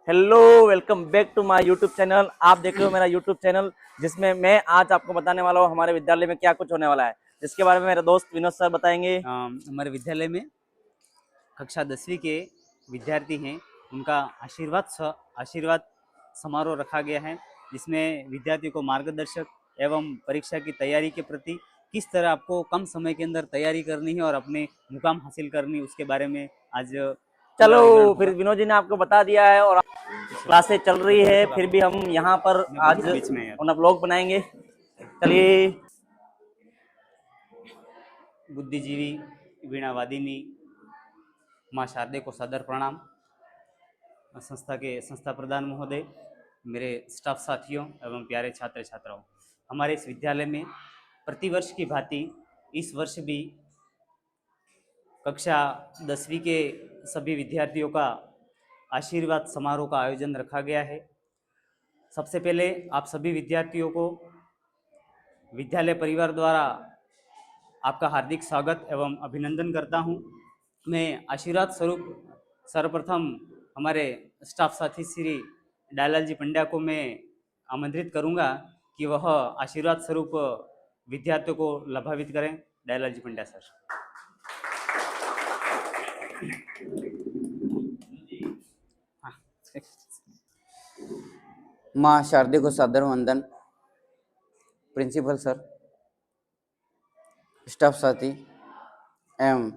Hello, welcome back to my YouTube channel. आप देख रहे हो मेरा यूट्यूब चैनल, जिसमें मैं आज आपको बताने वाला हूँ हमारे विद्यालय में क्या कुछ होने वाला है, जिसके बारे में मेरे दोस्त विनोद सर बताएंगे। हमारे विद्यालय में कक्षा 10वीं के विद्यार्थी हैं, उनका आशीर्वाद समारोह रखा गया है, जिसमें विद्यार्थियों को मार्गदर्शक एवं परीक्षा की तैयारी के प्रति किस तरह आपको कम समय के अंदर तैयारी करनी है और अपने मुकाम हासिल करनी, उसके बारे में आज चलो, पूरा विवरण फिर होगा। विनोद जी ने आपको बता दिया है और क्लासेस चल रही है, फिर भी हम यहाँ पर आज बीच में अपना ब्लॉग बनाएंगे। चलिए। बुद्धिजीवी वीणा वादिनी माँ शारदे को सादर प्रणाम। संस्था प्रधान महोदय, मेरे स्टाफ साथियों एवं प्यारे छात्र छात्राओं, हमारे इस विद्यालय में प्रतिवर्ष की भांति इस वर्ष भी कक्षा 10वीं के सभी विद्यार्थियों का आशीर्वाद समारोह का आयोजन रखा गया है। सबसे पहले आप सभी विद्यार्थियों को विद्यालय परिवार द्वारा आपका हार्दिक स्वागत एवं अभिनंदन करता हूं। मैं आशीर्वाद स्वरूप सर्वप्रथम हमारे स्टाफ साथी श्री डालाल जी पंड्या को मैं आमंत्रित करूंगा कि वह आशीर्वाद स्वरूप विद्यार्थियों को लाभान्वित करें। डालाल जी पंड्या सर। माँ शारदे को सादर वंदन। प्रिंसिपल सर, स्टाफ साथी एवं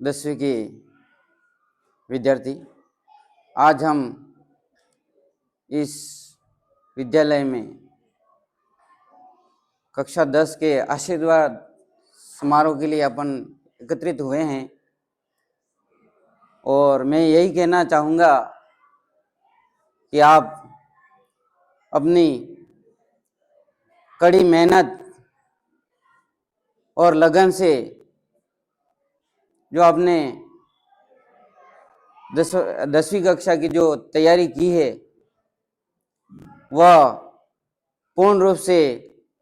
10वीं के विद्यार्थी, आज हम इस विद्यालय में कक्षा 10 के आशीर्वाद समारोह के लिए अपन एकत्रित हुए हैं और मैं यही कहना चाहूँगा कि आप अपनी कड़ी मेहनत और लगन से जो आपने 10वीं कक्षा की जो तैयारी की है वह पूर्ण रूप से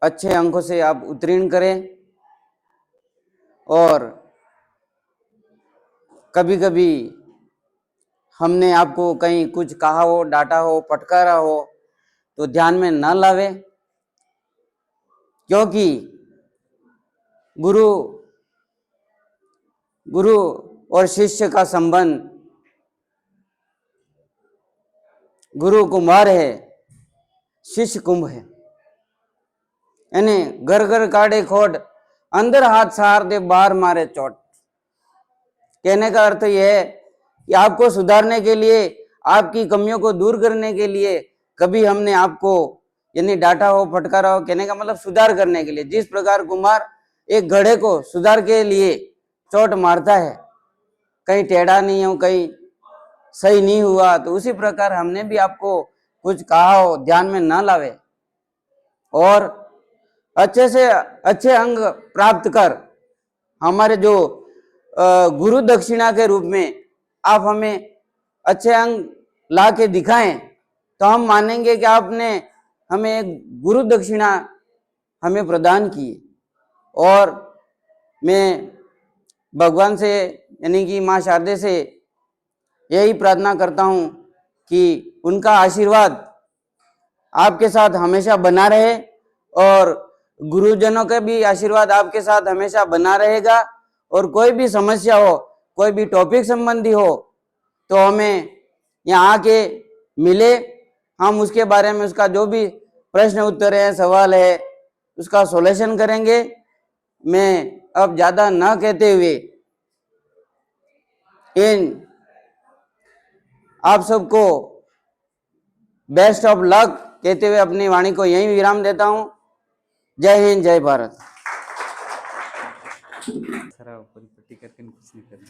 अच्छे अंकों से आप उत्तीर्ण करें। और कभी कभी हमने आपको कहीं कुछ कहा हो, डांटा हो, फटकारा हो तो ध्यान में न लावे, क्योंकि गुरु और शिष्य का संबंध गुरु कुम्हार है, शिष्य कुंभ है। यानी घर घर काढ़े खोट, अंदर हाथ सहार दे, बाहर मारे चोट। कहने का अर्थ यह है कि आपको सुधारने के लिए, आपकी कमियों को दूर करने के लिए कभी हमने आपको यानी डांटा हो, फटकारा हो, कहने का मतलब सुधार करने के लिए। जिस प्रकार कुम्हार एक घड़े को सुधार के लिए चोट मारता है, कहीं टेढ़ा नहीं हो, कहीं सही नहीं हुआ, तो उसी प्रकार हमने भी आपको कुछ कहा हो, ध्यान में ना लावे और अच्छे से अच्छे अंग प्राप्त कर हमारे जो गुरु दक्षिणा के रूप में आप हमें अच्छे अंग ला के दिखाएं, तो हम मानेंगे कि आपने हमें एक गुरु दक्षिणा हमें प्रदान की। और मैं भगवान से यानी कि माँ शारदे से यही प्रार्थना करता हूँ कि उनका आशीर्वाद आपके साथ हमेशा बना रहे और गुरुजनों का भी आशीर्वाद आपके साथ हमेशा बना रहेगा। और कोई भी समस्या हो, कोई भी टॉपिक संबंधी हो, तो हमें यहाँ आके मिले, हम उसके बारे में उसका जो भी प्रश्न उत्तर है, सवाल है, उसका सॉल्यूशन करेंगे। मैं अब ज़्यादा न कहते हुए इन आप सबको बेस्ट ऑफ लक कहते हुए अपनी वाणी को यहीं विराम देता हूं। जय हिंद, जय भारत। पट्टी करके कुछ नहीं करना।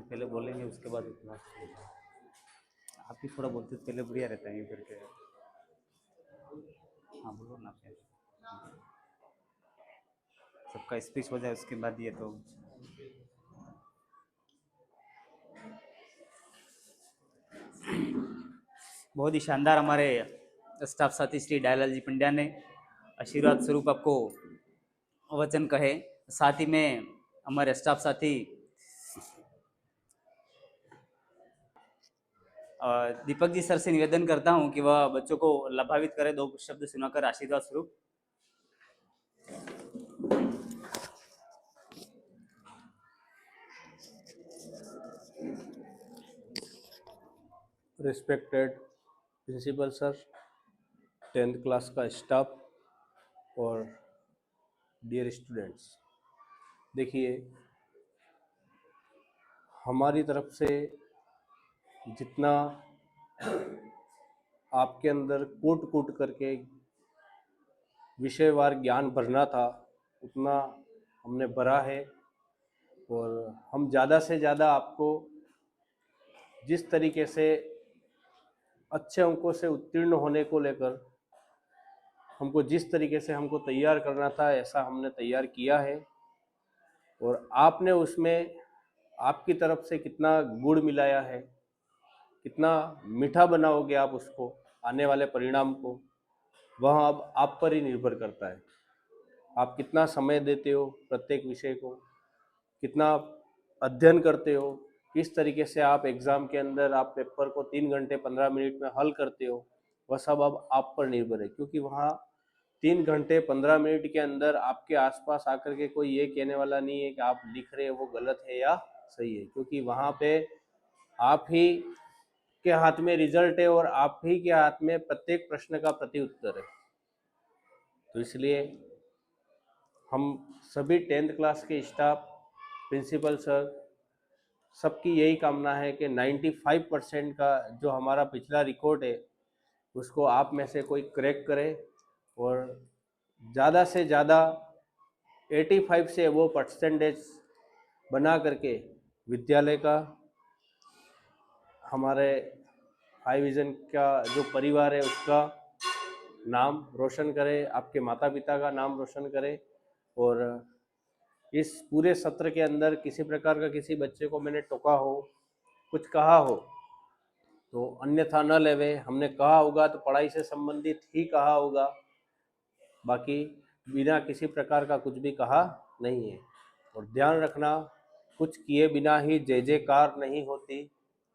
पहले बोलेंगे, उसके बाद आप भी थोड़ा बोलते तो पहले बढ़िया रहता है करके। हाँ बोलो ना, फिर सबका स्पीच हो जाए उसके बाद ये तो बहुत ही शानदार हमारे स्टाफ साथी श्री डालाल जी पंड्या ने आशीर्वाद स्वरूप आपको वचन कहे। साथ ही में हमारे स्टाफ साथी दीपक जी सर से निवेदन करता हूं कि वह बच्चों को लाभान्वित करें, 2 शब्द सुनाकर आशीर्वाद स्वरूप। Respected principal sir, 10th class का स्टाफ और डियर स्टूडेंट्स, देखिए हमारी तरफ से जितना आपके अंदर कूट कूट करके विषयवार ज्ञान भरना था उतना हमने भरा है, और हम ज़्यादा से ज़्यादा आपको जिस तरीके से अच्छे अंकों से उत्तीर्ण होने को लेकर हमको जिस तरीके से हमको तैयार करना था ऐसा हमने तैयार किया है, और आपने उसमें आपकी तरफ से कितना गुड़ मिलाया है, कितना मीठा बनाओगे आप उसको आने वाले परिणाम को, वह अब आप पर ही निर्भर करता है। आप कितना समय देते हो प्रत्येक विषय को, कितना अध्ययन करते हो, किस तरीके से आप एग्ज़ाम के अंदर आप पेपर को 3 घंटे 15 मिनट में हल करते हो, वह सब अब आप पर निर्भर है। क्योंकि वहाँ 3 घंटे 15 मिनट के अंदर आपके आसपास आकर के कोई ये कहने वाला नहीं है कि आप लिख रहे हो वो गलत है या सही है, क्योंकि वहाँ पे आप ही के हाथ में रिजल्ट है और आप ही के हाथ में प्रत्येक प्रश्न का प्रति उत्तर है। तो इसलिए हम सभी 10th क्लास के स्टाफ, प्रिंसिपल सर, सबकी यही कामना है कि 95% का जो हमारा पिछला रिकॉर्ड है उसको आप में से कोई क्रैक करे, और ज़्यादा से ज़्यादा 85 से वो परसेंटेज बना करके विद्यालय का, हमारे हाई विज़न का जो परिवार है उसका नाम रोशन करे, आपके माता पिता का नाम रोशन करे। और इस पूरे सत्र के अंदर किसी प्रकार का किसी बच्चे को मैंने टोका हो, कुछ कहा हो तो अन्यथा न लेवे। हमने कहा होगा तो पढ़ाई से संबंधित ही कहा होगा, बाकी बिना किसी प्रकार का कुछ भी कहा नहीं है। और ध्यान रखना, कुछ किए बिना ही जय जयकार नहीं होती,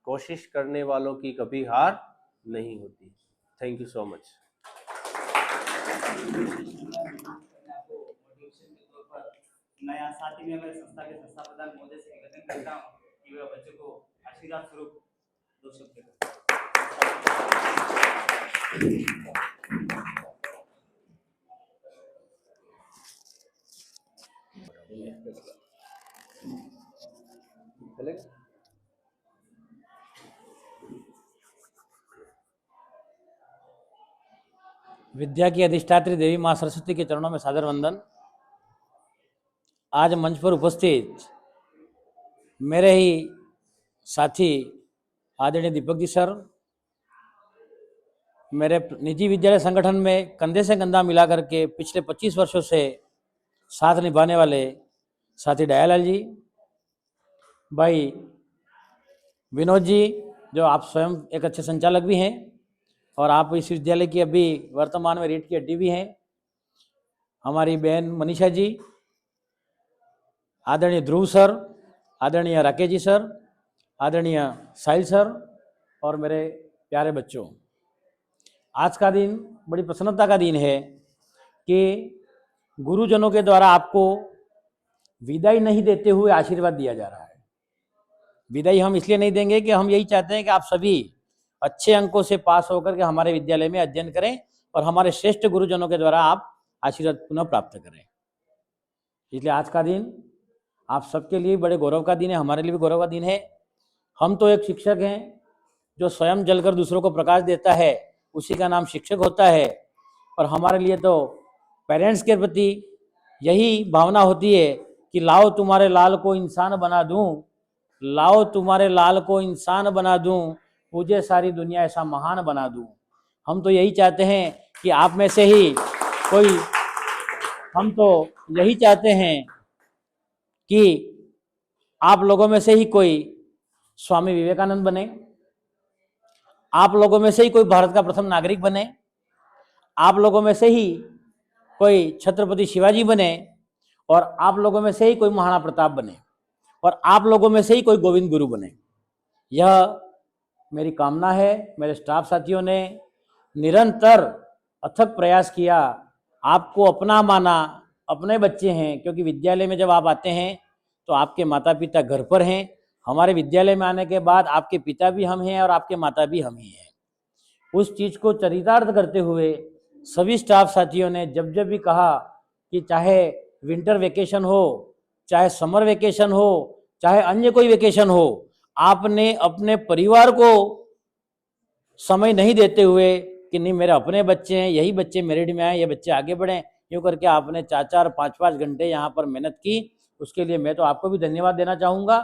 कोशिश करने वालों की कभी हार नहीं होती। Thank you so much. नया साथी में मेरे संस्था के संस्था प्रधान महोदय से निवेदन करता हूँ कि वह बच्चों को आशीर्वाद स्वरूप 2 शब्द विद्या की अधिष्ठात्री देवी माँ सरस्वती के चरणों में सादर वंदन। आज मंच पर उपस्थित मेरे ही साथी आदरणीय दीपक जी सर, मेरे निजी विद्यालय संगठन में कंधे से कंधा मिला करके पिछले 25 वर्षों से साथ निभाने वाले साथी दयालाल जी, भाई विनोद जी जो आप स्वयं एक अच्छे संचालक भी हैं और आप इस विद्यालय की अभी वर्तमान में रीढ़ की हड्डी भी हैं, हमारी बहन मनीषा जी, आदरणीय ध्रुव सर, आदरणीय राकेश जी सर, आदरणीय साहिल सर और मेरे प्यारे बच्चों, आज का दिन बड़ी प्रसन्नता का दिन है कि गुरुजनों के द्वारा आपको विदाई नहीं देते हुए आशीर्वाद दिया जा रहा है। विदाई हम इसलिए नहीं देंगे कि हम यही चाहते हैं कि आप सभी अच्छे अंकों से पास होकर के हमारे विद्यालय में अध्ययन करें और हमारे श्रेष्ठ गुरुजनों के द्वारा आप आशीर्वाद पुनः प्राप्त करें। इसलिए आज का दिन आप सबके लिए बड़े गौरव का दिन है, हमारे लिए भी गौरव का दिन है। हम तो एक शिक्षक हैं जो स्वयं जलकर दूसरों को प्रकाश देता है, उसी का नाम शिक्षक होता है। और हमारे लिए तो पेरेंट्स के प्रति यही भावना होती है कि लाओ तुम्हारे लाल को इंसान बना दूं, लाओ तुम्हारे लाल को इंसान बना दूं, मुझे सारी दुनिया ऐसा महान बना दूं। हम तो यही चाहते हैं कि आप में से ही कोई, हम तो यही चाहते हैं कि आप लोगों में से ही कोई स्वामी विवेकानंद बने, आप लोगों में से ही कोई भारत का प्रथम नागरिक बने, आप लोगों में से ही कोई छत्रपति शिवाजी बने और आप लोगों में से ही कोई महाराणा प्रताप बने और आप लोगों में से ही कोई गोविंद गुरु बने, यह मेरी कामना है। मेरे स्टाफ साथियों ने निरंतर अथक प्रयास किया, आपको अपना माना, अपने बच्चे हैं, क्योंकि विद्यालय में जब आप आते हैं तो आपके माता पिता घर पर हैं। हमारे विद्यालय में आने के बाद आपके पिता भी हम हैं और आपके माता भी हम ही हैं। उस चीज़ को चरितार्थ करते हुए सभी स्टाफ साथियों ने जब जब भी कहा कि चाहे विंटर वेकेशन हो, चाहे समर वेकेशन हो, चाहे अन्य कोई वेकेशन हो, आपने अपने परिवार को समय नहीं देते हुए कि नहीं मेरे अपने बच्चे हैं, यही बच्चे मेरिट में आए, ये बच्चे आगे बढ़ें, यूँ करके आपने 4-4, 5-5 घंटे यहाँ पर मेहनत की। उसके लिए मैं तो आपको भी धन्यवाद देना चाहूँगा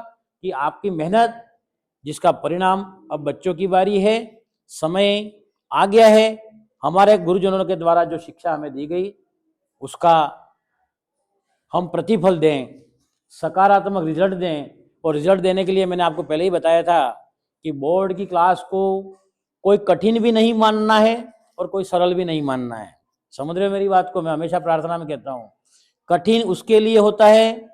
कि आपकी मेहनत जिसका परिणाम अब बच्चों की बारी है, समय आ गया है। हमारे गुरुजनों के द्वारा जो शिक्षा हमें दी गई उसका हम प्रतिफल दें, सकारात्मक रिजल्ट दें। और रिजल्ट देने के लिए मैंने आपको पहले ही बताया था कि बोर्ड की क्लास को कोई कठिन भी नहीं मानना है और कोई सरल भी नहीं मानना है। समझ रहे हो मेरी बात को? मैं हमेशा प्रार्थना में कहता हूँ कठिन उसके लिए होता है,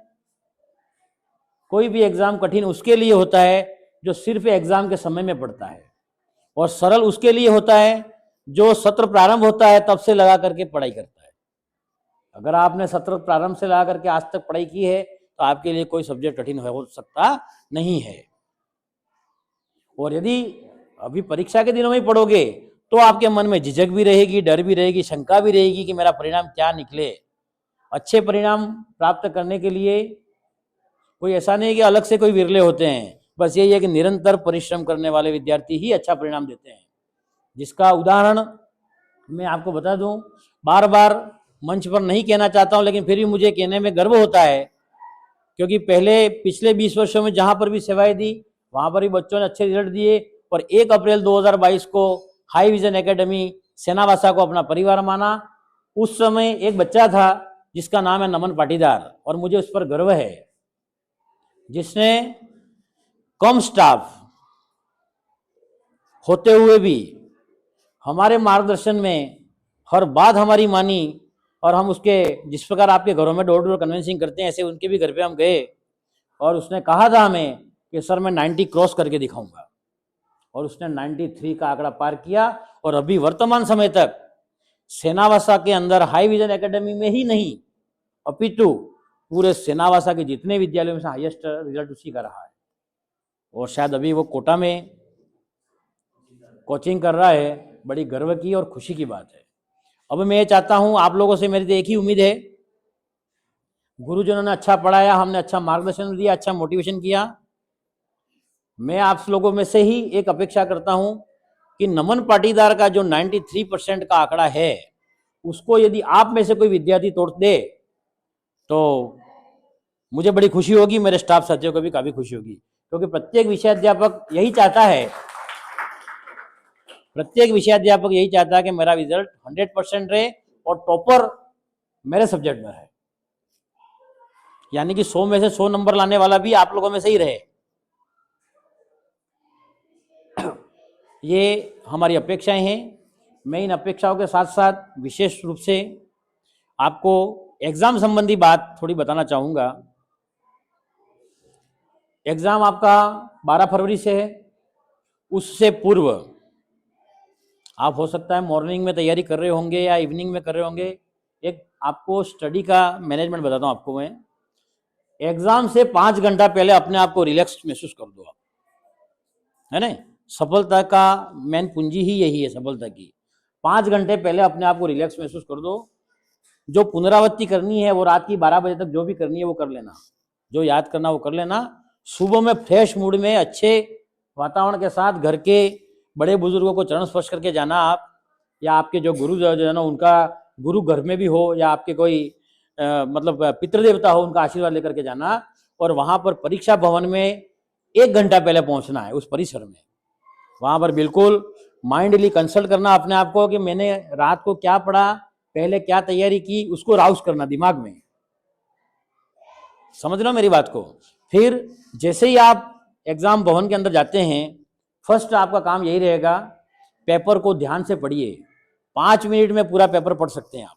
कोई भी एग्जाम कठिन उसके लिए होता है जो सिर्फ एग्जाम के समय में पढ़ता है, और सरल उसके लिए होता है जो सत्र प्रारंभ होता है तब से लगा करके पढ़ाई करता है। अगर आपने सत्र प्रारंभ से लगा करके आज तक पढ़ाई की है तो आपके लिए कोई सब्जेक्ट कठिन हो सकता नहीं है। और यदि अभी परीक्षा के दिनों में ही पढ़ोगे तो आपके मन में झिझक भी रहेगी, डर भी रहेगी, शंका भी रहेगी कि मेरा परिणाम क्या निकले। अच्छे परिणाम प्राप्त करने के लिए कोई ऐसा नहीं है कि अलग से कोई विरले होते हैं, बस यही है कि निरंतर परिश्रम करने वाले विद्यार्थी ही अच्छा परिणाम देते हैं। जिसका उदाहरण मैं आपको बता दूं, बार बार मंच पर नहीं कहना चाहता हूं, लेकिन फिर भी मुझे कहने में गर्व होता है, क्योंकि पिछले 20 वर्षों में जहां पर भी सेवाएं दी वहां पर भी बच्चों ने अच्छे रिजल्ट दिए। और 1 अप्रैल 2022 को हाई विजन एकेडमी सेनावासा को अपना परिवार माना। उस समय एक बच्चा था जिसका नाम है नमन पाटीदार, और मुझे उस पर गर्व है, जिसने कम स्टाफ होते हुए भी हमारे मार्गदर्शन में हर बात हमारी मानी। और हम उसके जिस प्रकार आपके घरों में डोर टू डोर कन्वेंसिंग करते हैं, ऐसे उनके भी घर पे हम गए और उसने कहा था हमें कि सर मैं 90 क्रॉस करके दिखाऊंगा, और उसने 93 का आंकड़ा पार किया। और अभी वर्तमान समय तक सेनावासा के अंदर हाई विजन एकेडमी में ही नहीं अपितु पूरे सेनावासा के जितने विद्यालयों में से हाईएस्ट रिजल्ट उसी का रहा है। और शायद अभी वो कोटा में कोचिंग कर रहा है। बड़ी गर्व की और खुशी की बात है। अब मैं ये चाहता हूं, आप लोगों से मेरी तो एक ही उम्मीद है, गुरुजनों ने अच्छा पढ़ाया, हमने अच्छा मार्गदर्शन दिया, अच्छा मोटिवेशन किया। मैं आप लोगों में से ही एक अपेक्षा करता हूं कि नमन पाटीदार का जो 93% का आंकड़ा है उसको यदि आप में से कोई विद्यार्थी तोड़ दे तो मुझे बड़ी खुशी होगी, मेरे स्टाफ साथियों को भी काफी खुशी होगी, क्योंकि प्रत्येक विषयाध्यापक यही चाहता है, कि मेरा रिजल्ट 100% रहे और टॉपर मेरे सब्जेक्ट में रहे, यानी कि 100 में से 100 नंबर लाने वाला भी आप लोगों में से ही रहे। ये हमारी अपेक्षाएं हैं। मैं इन अपेक्षाओं के साथ साथ विशेष रूप से आपको एग्जाम संबंधी बात थोड़ी बताना चाहूँगा। एग्जाम आपका 12 फरवरी से है। उससे पूर्व आप हो सकता है मॉर्निंग में तैयारी कर रहे होंगे या इवनिंग में कर रहे होंगे। एक आपको स्टडी का मैनेजमेंट बताता हूँ आपको मैं। एग्जाम से 5 घंटा पहले अपने आप को रिलैक्स महसूस कर दो आप, है ना। सफलता का मेन पूंजी ही यही है, सफलता की। 5 घंटे पहले अपने आप को रिलैक्स महसूस कर दो। जो पुनरावृत्ति करनी है वो रात की 12 बजे तक जो भी करनी है वो कर लेना, जो याद करना वो कर लेना। सुबह में फ्रेश मूड में अच्छे वातावरण के साथ घर के बड़े बुजुर्गों को चरण स्पर्श करके जाना आप, या आपके जो गुरु जो है ना उनका गुरु घर में भी हो, या आपके कोई मतलब पितृदेवता हो, उनका आशीर्वाद लेकर के जाना। और वहां पर परीक्षा भवन में 1 घंटा पहले पहुंचना है उस परिसर में। वहां पर बिल्कुल माइंडली कंसल्ट करना अपने आप को कि मैंने रात को क्या पढ़ा, पहले क्या तैयारी की, उसको राउस करना दिमाग में। समझ लो मेरी बात को। फिर जैसे ही आप एग्जाम भवन के अंदर जाते हैं, फर्स्ट आपका काम यही रहेगा, पेपर को ध्यान से पढ़िए। 5 मिनट में पूरा पेपर पढ़ सकते हैं आप,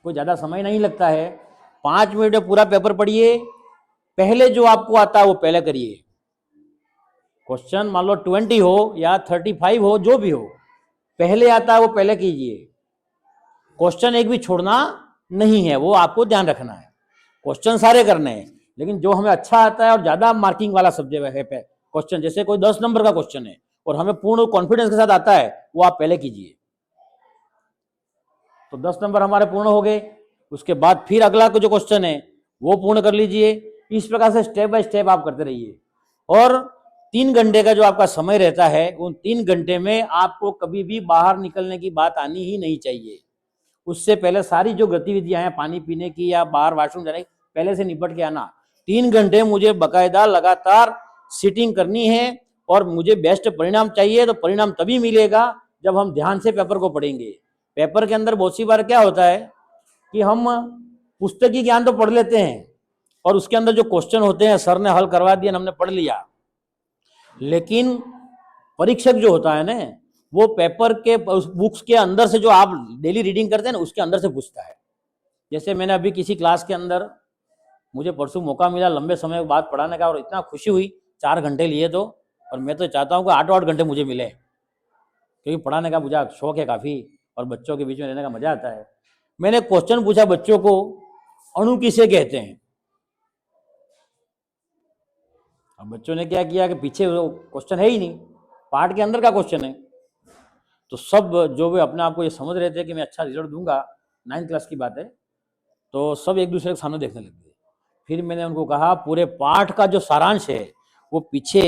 कोई ज़्यादा समय नहीं लगता है। 5 मिनट में पूरा पेपर पढ़िए, पहले जो आपको आता है वो पहले करिए। क्वेश्चन मान लो 20 हो या 35 हो, जो भी हो, पहले आता है वो पहले कीजिए। क्वेश्चन एक भी छोड़ना नहीं है, वो आपको ध्यान रखना है। क्वेश्चन सारे करने हैं, लेकिन जो हमें अच्छा आता है और ज्यादा मार्किंग वाला सब्जेक्ट है क्वेश्चन, जैसे कोई 10 नंबर का क्वेश्चन है और हमें पूर्ण कॉन्फिडेंस के साथ आता है, वो आप पहले कीजिए। तो 10 नंबर हमारे पूर्ण हो गए, उसके बाद फिर अगला जो क्वेश्चन है वो पूर्ण कर लीजिए। इस प्रकार से स्टेप बाय स्टेप आप करते रहिए। और 3 घंटे का जो आपका समय रहता है, उन 3 घंटे में आपको कभी भी बाहर निकलने की बात आनी ही नहीं चाहिए। उससे पहले सारी जो गतिविधियां हैं, पानी पीने की या बाहर वॉशरूम जाने की, पहले से निपट के आना। 3 घंटे मुझे बकायदा लगातार सीटिंग करनी है और मुझे बेस्ट परिणाम चाहिए। तो परिणाम तभी मिलेगा जब हम ध्यान से पेपर को पढ़ेंगे। पेपर के अंदर बहुत सी बार क्या होता है कि हम पुस्तकीय ज्ञान तो पढ़ लेते हैं और उसके अंदर जो क्वेश्चन होते हैं सर ने हल करवा दिया, हमने पढ़ लिया, लेकिन परीक्षक जो होता है ना, वो पेपर के बुक्स के अंदर से जो आप डेली रीडिंग करते हैं ना, उसके अंदर से पूछता है। जैसे मैंने अभी किसी क्लास के अंदर, मुझे परसों मौका मिला लंबे समय बाद पढ़ाने का और इतना खुशी हुई, 4 घंटे लिए तो, और मैं तो चाहता हूँ कि 8-8 घंटे मुझे मिले, क्योंकि पढ़ाने का मुझे शौक है काफ़ी और बच्चों के बीच में रहने का मजा आता है। मैंने क्वेश्चन पूछा बच्चों को, अणु किसे कहते हैं? अब बच्चों ने क्या किया कि पीछे वो क्वेश्चन है ही नहीं, पार्ट के अंदर का क्वेश्चन है। तो सब जो भी अपने आप को ये समझ रहे थे कि मैं अच्छा रिजल्ट दूंगा, 9th क्लास की बात है, तो सब एक दूसरे के सामने देखने लग गए। फिर मैंने उनको कहा पूरे पाठ का जो सारांश है वो पीछे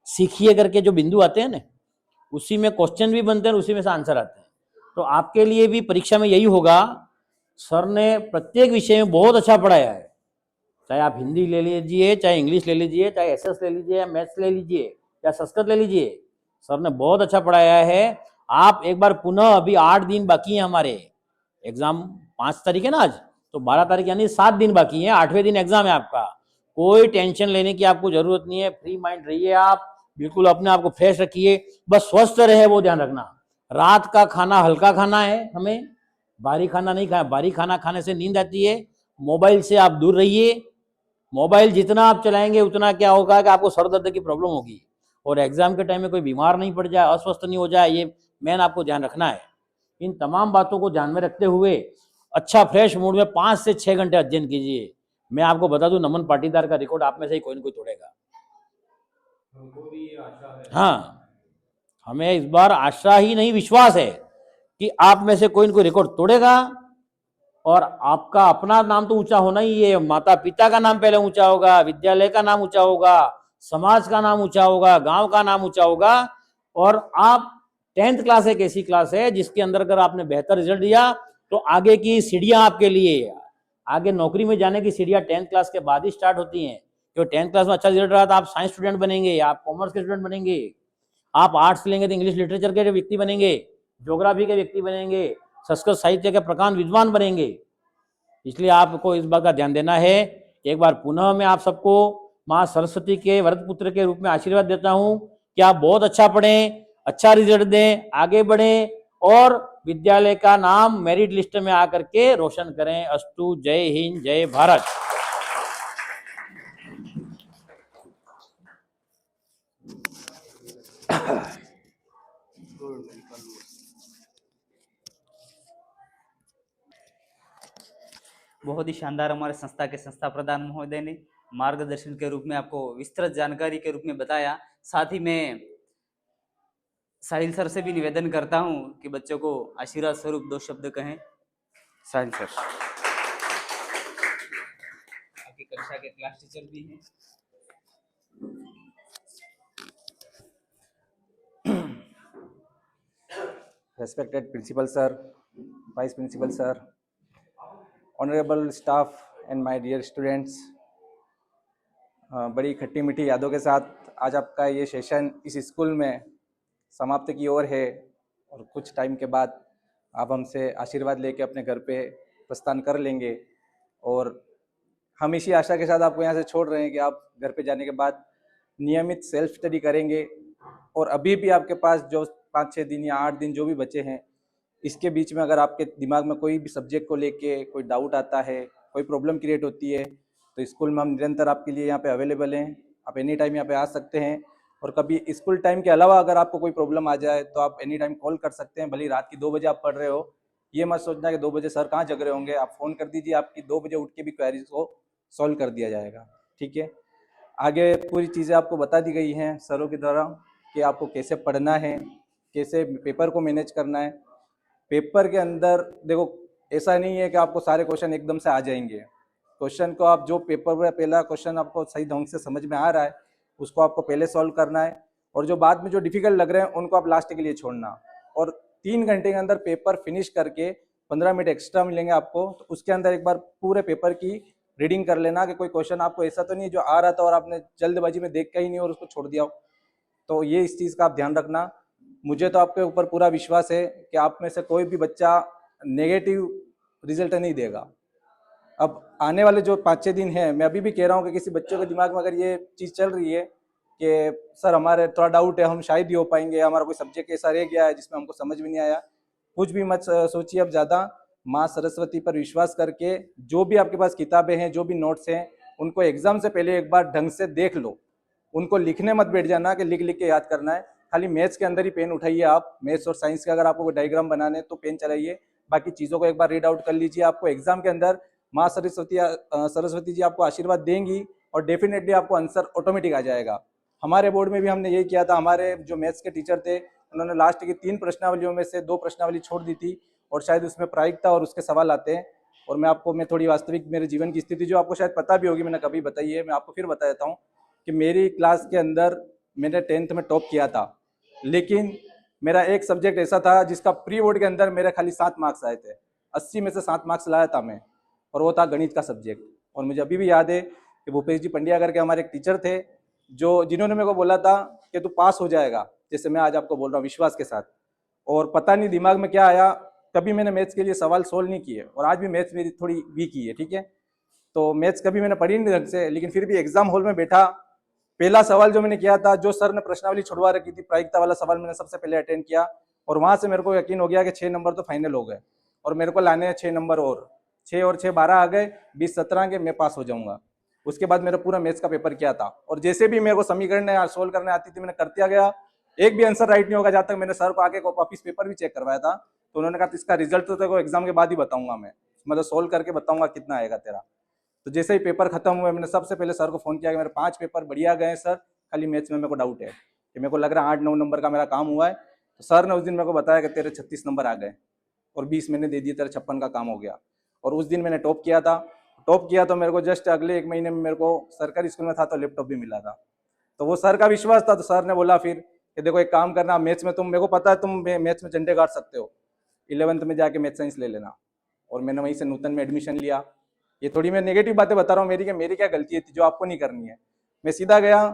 सीखिए करके जो बिंदु आते हैं ना, उसी में क्वेश्चन भी बनते हैं, उसी में से आंसर आते हैं। तो आपके लिए भी परीक्षा में यही होगा, सर ने प्रत्येक विषय में बहुत अच्छा पढ़ाया है, चाहे आप हिंदी ले लीजिए, चाहे इंग्लिश ले लीजिए, चाहे एसएस ले लीजिए, या मैथ्स ले लीजिए, या संस्कृत ले लीजिए, सर ने बहुत अच्छा पढ़ाया है। आप एक बार पुनः, अभी 8 दिन बाकी है हमारे एग्जाम, 5 तारीख है ना आज, तो 12 तारीख यानी 7 दिन बाकी है, 8वें दिन एग्जाम है आपका। कोई टेंशन लेने की आपको जरूरत नहीं है, फ्री माइंड रहिए आप, बिल्कुल अपने आप को फ्रेश रखिए, बस स्वस्थ रहे वो ध्यान रखना। रात का खाना हल्का खाना है, हमें भारी खाना नहीं खाना, भारी खाना खाने से नींद आती है। मोबाइल से आप दूर रहिए, मोबाइल जितना आप चलाएंगे उतना क्या होगा कि आपको सर दर्द की प्रॉब्लम होगी, और एग्जाम के टाइम में कोई बीमार नहीं पड़ जाए, अस्वस्थ नहीं हो जाए, ये मेन आपको ध्यान रखना है। इन तमाम बातों को ध्यान में रखते हुए अच्छा फ्रेश मूड में 5 से 6 घंटे अध्ययन कीजिए। मैं आपको बता दूं, नमन पाटीदार का रिकॉर्ड आप में से ही कोई ना कोई तोड़ेगा। हाँ, हमें इस बार आशा ही नहीं विश्वास है कि आप में से कोई ना कोई रिकॉर्ड तोड़ेगा, और आपका अपना नाम तो ऊंचा होना ही है, माता पिता का नाम पहले ऊंचा होगा, विद्यालय का नाम ऊंचा होगा, समाज का नाम ऊंचा होगा, गांव का नाम ऊंचा होगा। और आप 10th क्लास एक ऐसी क्लास है जिसके अंदर अगर आपने बेहतर रिजल्ट दिया तो आगे की सीढ़ियां आपके लिए, आगे नौकरी में जाने की सीढ़ियां 10th क्लास के बाद ही स्टार्ट होती हैं। क्योंकि 10th क्लास में अच्छा रिजल्ट रहा तो आप साइंस स्टूडेंट बनेंगे, आप कॉमर्स के स्टूडेंट बनेंगे, आप आर्ट्स लेंगे तो इंग्लिश लिटरेचर के व्यक्ति बनेंगे, ज्योग्राफी के व्यक्ति बनेंगे, संस्कृत साहित्य के प्रकांड विद्वान बनेंगे। इसलिए आपको इस बात का ध्यान देना है। एक बार पुनः मैं आप सबको माँ सरस्वती के वरद पुत्र के रूप में आशीर्वाद देता हूं कि आप बहुत अच्छा पढ़ें, अच्छा रिजल्ट दें, आगे बढ़ें और विद्यालय का नाम मेरिट लिस्ट में आकर के रोशन करें। अस्तु। जय हिंद, जय भारत। बहुत ही शानदार हमारे संस्था के संस्था प्रधान महोदय ने मार्गदर्शन के रूप में आपको विस्तृत जानकारी के रूप में बताया। साथ ही मैं साहिल सर से भी निवेदन करता हूं कि बच्चों को आशीर्वाद स्वरूप 2 शब्द कहें। साहिल सर आपकी कक्षा के क्लास टीचर भी हैं। Respected Principal Sir, Vice Principal Sir, Honorable Staff and my dear students, बड़ी खट्टी मीठी यादों के साथ आज आपका ये सेशन इस स्कूल में समाप्ति की ओर है और कुछ टाइम के बाद आप हमसे आशीर्वाद लेके अपने घर पे प्रस्थान कर लेंगे। और हम इसी आशा के साथ आपको यहाँ से छोड़ रहे हैं कि आप घर पे जाने के बाद नियमित सेल्फ स्टडी करेंगे। और अभी भी आपके पास जो 5-6 दिन या 8 दिन जो भी बचे हैं, इसके बीच में अगर आपके दिमाग में कोई भी सब्जेक्ट को लेके कोई डाउट आता है कोई प्रॉब्लम क्रिएट होती है तो स्कूल में हम निरंतर आपके लिए यहाँ पे अवेलेबल हैं। आप एनी टाइम यहाँ पे आ सकते हैं। और कभी स्कूल टाइम के अलावा अगर आपको कोई प्रॉब्लम आ जाए तो आप एनी टाइम कॉल कर सकते हैं। भले ही रात की 2 बजे आप पढ़ रहे हो, ये मत सोचना कि 2 बजे सर कहाँ जग रहे होंगे। आप फ़ोन कर दीजिए, आपकी 2 बजे उठ के भी क्वेरीज को सॉल्व कर दिया जाएगा। ठीक है, आगे पूरी चीज़ें आपको बता दी गई हैं सरों के द्वारा कि आपको कैसे पढ़ना है, कैसे पेपर को मैनेज करना है। पेपर के अंदर देखो, ऐसा नहीं है कि आपको सारे क्वेश्चन एकदम से आ जाएंगे। क्वेश्चन को आप जो पेपर में पहला क्वेश्चन आपको सही ढंग से समझ में आ रहा है उसको आपको पहले सॉल्व करना है, और जो बाद में जो डिफिकल्ट लग रहे हैं उनको आप लास्ट के लिए छोड़ना। और 3 घंटे के अंदर पेपर फिनिश करके 15 मिनट एक्स्ट्रा मिलेंगे आपको, तो उसके अंदर एक बार पूरे पेपर की रीडिंग कर लेना कि कोई क्वेश्चन आपको ऐसा तो नहीं है जो आ रहा था और आपने जल्दबाजी में देख के ही नहीं और उसको छोड़ दिया हो। तो ये इस चीज़ का आप ध्यान रखना। मुझे तो आपके ऊपर पूरा विश्वास है कि आप में से कोई भी बच्चा नेगेटिव रिजल्ट नहीं देगा। अब आने वाले जो 5-6 दिन हैं, मैं अभी भी कह रहा हूँ कि किसी बच्चों के दिमाग में अगर ये चीज़ चल रही है कि सर हमारे थोड़ा डाउट है, हम शायद ही हो पाएंगे, हमारा कोई सब्जेक्ट ऐसा रह गया है जिसमें हमको समझ में नहीं आया, कुछ भी मत सोचिए अब ज़्यादा। माँ सरस्वती पर विश्वास करके जो भी आपके पास किताबें हैं, जो भी नोट्स हैं, उनको एग्जाम से पहले एक बार ढंग से देख लो। उनको लिखने मत बैठ जाना कि लिख लिख के याद करना है। खाली मैथ्स के अंदर ही पेन उठाइए आप। मैथ्स और साइंस के अगर आपको कोई डायग्राम बनाने तो पेन चलाइए, बाकी चीज़ों को एक बार रीड आउट कर लीजिए। आपको एग्जाम के अंदर माँ सरस्वती जी आपको आशीर्वाद देंगी और डेफिनेटली आपको आंसर ऑटोमेटिक आ जाएगा। हमारे बोर्ड में भी हमने यही किया था। हमारे जो मैथ्स के टीचर थे उन्होंने लास्ट की 3 प्रश्नावलियों में से 2 प्रश्नावली छोड़ दी थी और शायद उसमें प्रायिकता और उसके सवाल आते हैं। और मैं थोड़ी वास्तविक मेरे जीवन की स्थिति जो आपको शायद पता भी होगी, मैंने कभी बताई है, मैं आपको फिर बता देता हूँ कि मेरी क्लास के अंदर मैंने 10th में टॉप किया था, लेकिन मेरा एक सब्जेक्ट ऐसा था जिसका प्री बोर्ड के अंदर मेरे खाली 7 मार्क्स आए थे। 80 में से 7 मार्क्स लाया था मैं, और वो था गणित का सब्जेक्ट। और मुझे अभी भी याद है कि भूपेश जी पंड्या करके हमारे एक टीचर थे जिन्होंने मेरे को बोला था कि तू पास हो जाएगा, जैसे मैं आज आपको बोल रहा हूँ विश्वास के साथ। और पता नहीं दिमाग में क्या आया, कभी मैंने मैथ्स के लिए सवाल सोल्व नहीं किए, और आज भी मैथ्स मेरी थोड़ी वीक ही है। ठीक है, तो मैथ्स कभी मैंने पढ़ी नहीं ढंग से, लेकिन फिर भी एग्जाम हॉल में बैठा, पहला सवाल जो मैंने किया था, जो सर ने प्रश्नावली छुड़वा रखी थी, प्रायिकता वाला सवाल मैंने सबसे पहले अटेंड किया, और वहां से मेरे को यकीन हो गया कि 6 नंबर तो फाइनल हो गए, और मेरे को लाने हैं 6 नंबर और 6 12 आ गए, 20-17 के मैं पास हो जाऊंगा। उसके बाद मेरा पूरा मैथ्स का पेपर किया था, और जैसे भी मेरे को समीकरण सोल्व करने आती थी मैंने करते गया। एक भी आंसर राइट नहीं होगा जब तक मैंने सर को आके वापिस पेपर भी चेक करवाया था, तो उन्होंने कहा इसका रिजल्ट तो तेरे को एग्जाम के बाद ही बताऊंगा, मैं मतलब सोल्व करके बताऊंगा कितना आएगा तेरा। तो जैसे ही पेपर खत्म हुए मैंने सबसे पहले सर को फोन किया कि मेरे 5 पेपर बढ़िया गए सर, खाली मैथ्स में मेरे को डाउट है कि मेरे को लग रहा है 8-9 नंबर का मेरा काम हुआ है। तो सर ने उस दिन मेरे को बताया कि तेरे 36 नंबर आ गए और 20 मैंने दे दिए, तेरा 56 का काम हो गया। और उस दिन मैंने टॉप किया था। टॉप किया तो मेरे को जस्ट अगले 1 महीने में मेरे को सरकारी स्कूल में था तो लैपटॉप भी मिला था। तो वो सर का विश्वास था। तो सर ने बोला फिर कि देखो एक काम करना, मैथ्स में तुम, मेरे को पता है तुम मैथ्स में झंडे गाड़ सकते हो, 11th में जाके मैथ साइंस ले लेना। और मैंने वहीं से नूतन में एडमिशन लिया। ये थोड़ी मैं नेगेटिव बातें बता रहा हूँ मेरी क्या गलती थी जो आपको नहीं करनी है। मैं सीधा गया,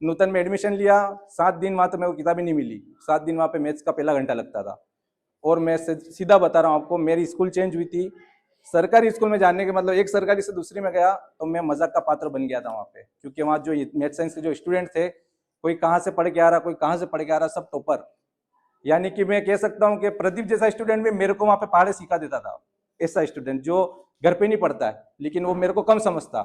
नूतन में एडमिशन लिया, 7 दिन वहाँ तो मेरे को किताबें नहीं मिली। 7 दिन वहाँ पे मैथ्स का पहला घंटा लगता था। और मैं सीधा बता रहा हूँ आपको, मेरी स्कूल चेंज हुई थी। सरकारी स्कूल में जाने के मतलब एक सरकारी से दूसरी में गया तो मैं मजाक का पात्र बन गया था वहाँ पे, क्योंकि वहाँ जो मैथ साइंस के जो स्टूडेंट थे, कोई कहाँ से पढ़ के आ रहा, कोई कहाँ से पढ़ के आ रहा, सब टॉपर। यानी कि मैं कह सकता हूँ कि प्रदीप जैसा स्टूडेंट भी मेरे को वहाँ पे पहाड़े सिखा देता था। ऐसा स्टूडेंट जो घर पे नहीं पढ़ता है लेकिन वो मेरे को कम समझता,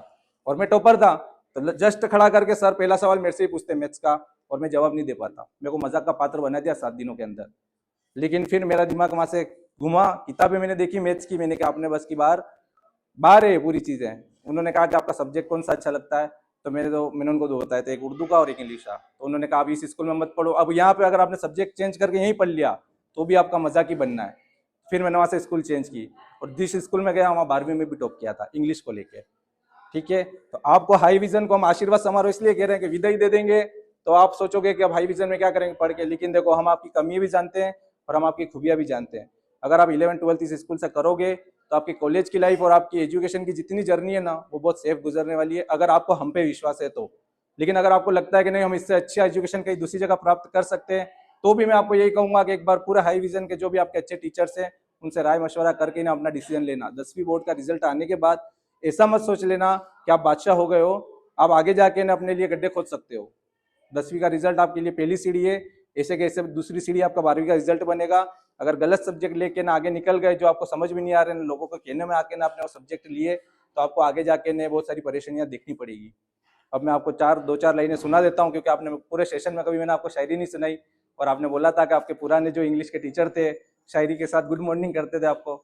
और मैं टॉपर था। तो जस्ट खड़ा करके सर पहला सवाल मेरे से ही पूछते मैथ्स का, और मैं जवाब नहीं दे पाता। मेरे को मजाक का पात्र बना दिया 7 दिनों के अंदर। लेकिन फिर मेरा दिमाग वहां से घुमा, किताबें मैंने देखी मैथ्स की, मैंने कहा अपने बस की बाहर है पूरी चीजें। उन्होंने कहा कि आपका सब्जेक्ट कौन सा अच्छा लगता है, तो मैंने उनको 2 बताए थे, एक उर्दू का और एक इंग्लिश का। तो उन्होंने कहा अब इस स्कूल में मत पढ़ो, अब यहाँ पे अगर आपने सब्जेक्ट चेंज करके यहीं पढ़ लिया तो भी आपका मजाक ही बनना है। फिर मैंने वहाँ से स्कूल चेंज की, और जिस स्कूल में गया वहाँ 12वीं में भी टॉप किया था इंग्लिश को लेके। ठीक है, तो आपको हाई विजन को हम आशीर्वाद समारोह इसलिए कह रहे हैं कि विदाई दे देंगे तो आप सोचोगे कि अब हाई विजन में क्या करेंगे पढ़ के, लेकिन देखो हम आपकी कमी भी जानते हैं और हम आपकी खूबियां भी जानते हैं। अगर आप 11th-12th इस स्कूल से करोगे तो आपकी कॉलेज की लाइफ और आपकी एजुकेशन की जितनी जर्नी है ना, वो बहुत सेफ गुजरने वाली है, अगर आपको हम पे विश्वास है तो। लेकिन अगर आपको लगता है कि नहीं हम इससे अच्छा एजुकेशन कहीं दूसरी जगह प्राप्त कर सकते हैं, तो भी मैं आपको यही कहूंगा कि एक बार पूरा हाई विजन के जो भी आपके अच्छे टीचर्स हैं उनसे राय मशवरा करके ना अपना डिसीजन लेना। 10वीं बोर्ड का रिजल्ट आने के बाद ऐसा मत सोच लेना कि आप बादशाह हो गए हो, आप आगे जाके ना अपने लिए गड्ढे खोद सकते हो। 10वीं का रिजल्ट आपके लिए पहली सीढ़ी है, ऐसे कैसे दूसरी सीढ़ी आपका 12वीं का रिजल्ट बनेगा। अगर गलत सब्जेक्ट लेके ना आगे निकल गए जो आपको समझ में नहीं आ रहे, लोगों को कहने में आके ना आपने वो सब्जेक्ट लिए, तो आपको आगे जाके ने बहुत सारी परेशानियां देखनी पड़ेगी। अब मैं आपको दो चार लाइनें सुना देता हूँ, क्योंकि आपने पूरे सेशन में कभी मैंने आपको शायरी नहीं सुनाई, और आपने बोला था कि आपके पुराने जो इंग्लिश के टीचर थे शायरी के साथ गुड मॉर्निंग करते थे आपको।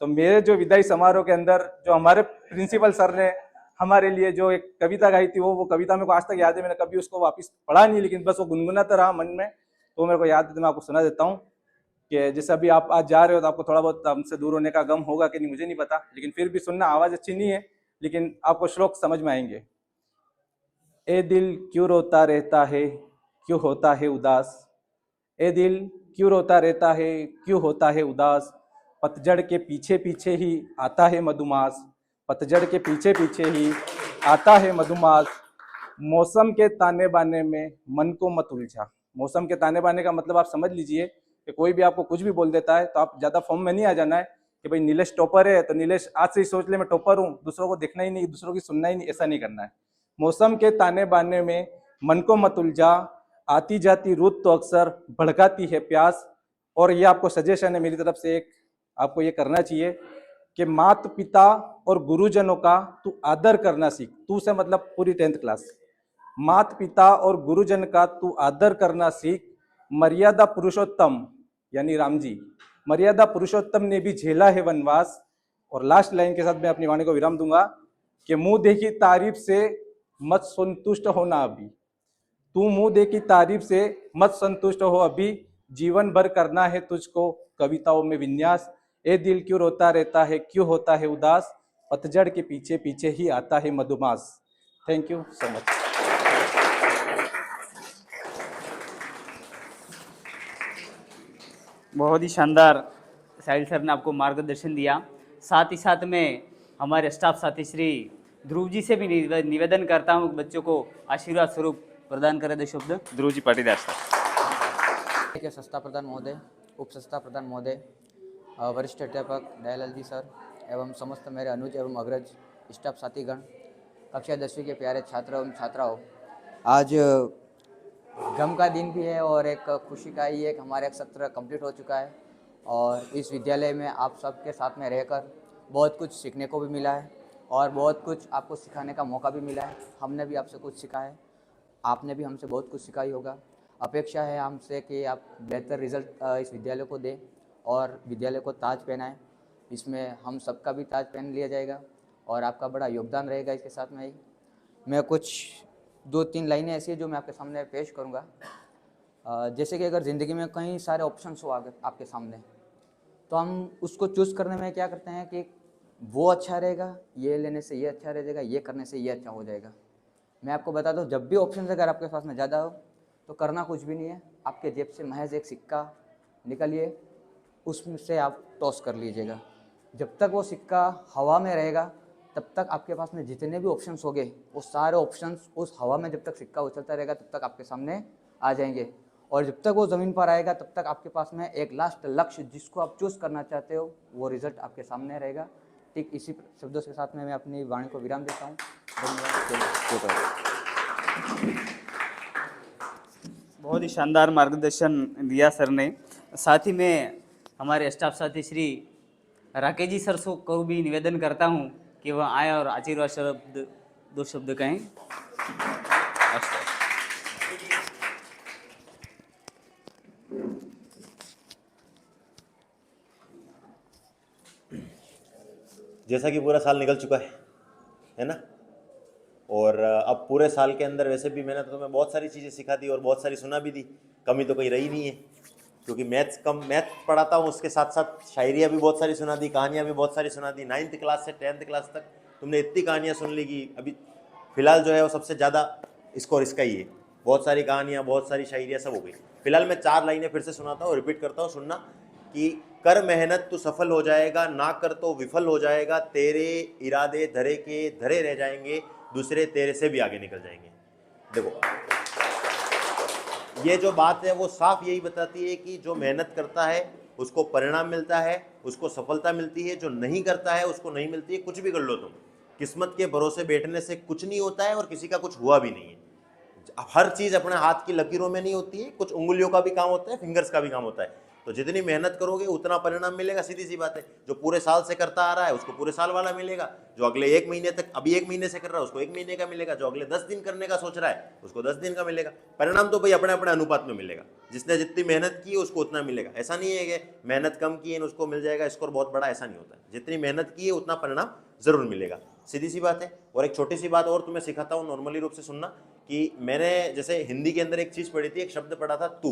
तो मेरे जो विदाई समारोह के अंदर जो हमारे प्रिंसिपल सर ने हमारे लिए जो एक कविता गाई थी, वो कविता मेरे को आज तक याद है। मैंने कभी उसको वापस पढ़ा नहीं, लेकिन बस वो गुनगुनाता रहा मन में, तो मेरे को याद है, तो मैं आपको सुना देता हूँ। कि जैसे अभी आप आज जा रहे हो तो आपको थोड़ा बहुत हमसे दूर होने का गम होगा कि नहीं मुझे नहीं पता, लेकिन फिर भी सुनना, आवाज़ अच्छी नहीं है लेकिन आपको श्लोक समझ में आएंगे। ए दिल क्यों रोता रहता है, क्यों होता है उदास, ए दिल क्यों रोता रहता है, क्यों होता है उदास, पतझड़ के पीछे पीछे ही आता है मधुमास, पतझड़ के पीछे पीछे ही आता है मधुमास, मौसम के ताने बाने में मन को मत उलझा। मौसम के ताने बाने का मतलब आप समझ लीजिए कि कोई भी आपको कुछ भी बोल देता है तो आप ज़्यादा फॉर्म में नहीं आ जाना है कि भाई नीलेश टॉपर है तो नीलेश आज से ही सोच ले मैं टॉपर हूँ, दूसरों को देखना ही नहीं, दूसरों की सुनना ही नहीं, ऐसा नहीं करना है। मौसम के ताने बाने में मन को मत उलझा, आती जाती रुत तो अक्सर भड़काती है प्यास। और ये आपको सजेशन है मेरी तरफ से, एक आपको ये करना चाहिए कि माता पिता और गुरुजनों का तू आदर करना सीख। तू से मतलब पूरी 10th क्लास। माता पिता और गुरुजन का तू आदर करना सीख, मर्यादा पुरुषोत्तम यानी राम जी, मर्यादा पुरुषोत्तम ने भी झेला है वनवास। और लास्ट लाइन के साथ मैं अपनी वाणी को विराम दूंगा कि मुंह देखी तारीफ से मत संतुष्ट होना अभी, तू मुंह देखी तारीफ से मत संतुष्ट हो अभी, जीवन भर करना है तुझको कविताओं में विन्यास। ए दिल क्यों रोता रहता है, क्यों होता है उदास, पतझड़ के पीछे पीछे ही आता है मधुमास। Thank you so much. बहुत ही शानदार साहिल सर ने आपको मार्गदर्शन दिया। साथ ही साथ में हमारे स्टाफ साथी श्री ध्रुव जी से भी निवेदन करता हूँ कि बच्चों को आशीर्वाद स्वरूप प्रदान करें दो शब्द। ध्रुव जी पाटीदार सर। के संस्था प्रधान महोदय, उप संस्था प्रधान महोदय, वरिष्ठ अध्यापक दयालाल जी सर एवं समस्त मेरे अनुज एवं अग्रज स्टाफ साथीगण, कक्षा 10वीं के प्यारे छात्र एवं छात्राओं, आज गम का दिन भी है और एक खुशी का ही एक हमारा एक सत्र कंप्लीट हो चुका है। और इस विद्यालय में आप सबके साथ में रहकर बहुत कुछ सीखने को भी मिला है और बहुत कुछ आपको सिखाने का मौका भी मिला है। हमने भी आपसे कुछ सीखा है, आपने भी हमसे बहुत कुछ सिखाई होगा। अपेक्षा है हमसे कि आप बेहतर रिजल्ट इस विद्यालय को दें और विद्यालय को ताज पहनाएं। इसमें हम सबका भी ताज पहन लिया जाएगा और आपका बड़ा योगदान रहेगा इसके साथ में ही। मैं कुछ 2-3 लाइनें ऐसी है जो मैं आपके सामने पेश करूंगा। जैसे कि अगर ज़िंदगी में कई सारे ऑप्शंस हो आपके सामने, तो हम उसको चूज़ करने में क्या करते हैं कि वो अच्छा रहेगा, ये लेने से ये अच्छा रह जाएगा, ये करने से ये अच्छा हो जाएगा। मैं आपको बता दूं, जब भी ऑप्शन अगर आपके पास में ज़्यादा हो तो करना कुछ भी नहीं है, आपके जेब से महज एक सिक्का निकालिए, उसमें से आप टॉस कर लीजिएगा। जब तक वो सिक्का हवा में रहेगा तब तक आपके पास में जितने भी ऑप्शंस होंगे वो सारे ऑप्शंस उस हवा में जब तक सिक्का उछलता रहेगा तब तक आपके सामने आ जाएंगे। और जब तक वो ज़मीन पर आएगा तब तक आपके पास में एक लास्ट लक्ष्य जिसको आप चूज़ करना चाहते हो वो रिजल्ट आपके सामने रहेगा। ठीक इसी शब्दों के साथ में मैं अपनी वाणी को विराम देता हूँ। धन्यवाद। बहुत ही शानदार मार्गदर्शन दिया सर ने। साथ ही में हमारे स्टाफ साथी श्री राकेश जी सर को भी निवेदन करता हूँ कि वह आए और आशीर्वाद शब्द 2 शब्द कहें। जैसा कि पूरा साल निकल चुका है ना, और अब पूरे साल के अंदर वैसे भी मैंने तो तुम्हें बहुत सारी चीज़ें सिखा दी और बहुत सारी सुना भी दी, कमी तो कहीं रही नहीं है, क्योंकि मैथ पढ़ाता हूँ, उसके साथ साथ शायरियाँ भी बहुत सारी सुना दी, कहानियाँ भी बहुत सारी सुना दी। 9th क्लास से 10th क्लास तक तुमने इतनी कहानियाँ सुन ली कि अभी फ़िलहाल जो है वो सबसे ज़्यादा स्कोर इसका ही है। बहुत सारी कहानियाँ, बहुत सारी शायरियाँ सब हो गई। फिलहाल मैं 4 लाइनें फिर से सुनाता हूँ, रिपीट करता हूँ, सुनना कि कर मेहनत तो सफल हो जाएगा, ना कर तो विफल हो जाएगा, तेरे इरादे धरे के धरे रह जाएंगे, दूसरे तेरे से भी आगे निकल जाएंगे। देखो ये जो बात है वो साफ यही बताती है कि जो मेहनत करता है उसको परिणाम मिलता है, उसको सफलता मिलती है, जो नहीं करता है उसको नहीं मिलती है। कुछ भी कर लो तुम, किस्मत के भरोसे बैठने से कुछ नहीं होता है और किसी का कुछ हुआ भी नहीं है। हर चीज़ अपने हाथ की लकीरों में नहीं होती है, कुछ उंगलियों का भी काम होता है, फिंगर्स का भी काम होता है। तो जितनी मेहनत करोगे उतना परिणाम मिलेगा, सीधी सी बात है। जो पूरे साल से करता आ रहा है उसको पूरे साल वाला मिलेगा, जो अगले 1 महीने तक अभी 1 महीने से कर रहा है उसको 1 महीने का मिलेगा, जो अगले 10 दिन करने का सोच रहा है उसको 10 दिन का मिलेगा। परिणाम तो भाई अपने अपने अनुपात में मिलेगा, जिसने जितनी मेहनत की है उसको उतना मिलेगा। ऐसा नहीं है कि मेहनत कम की है उसको मिल जाएगा स्कोर बहुत बड़ा, ऐसा नहीं होता है। जितनी मेहनत की है उतना परिणाम जरूर मिलेगा, सीधी सी बात है। और एक छोटी सी बात और तुम्हें सिखाता हूँ, नॉर्मली रूप से सुनना, कि मैंने जैसे हिंदी के अंदर एक चीज पढ़ी थी, एक शब्द पढ़ा था तू,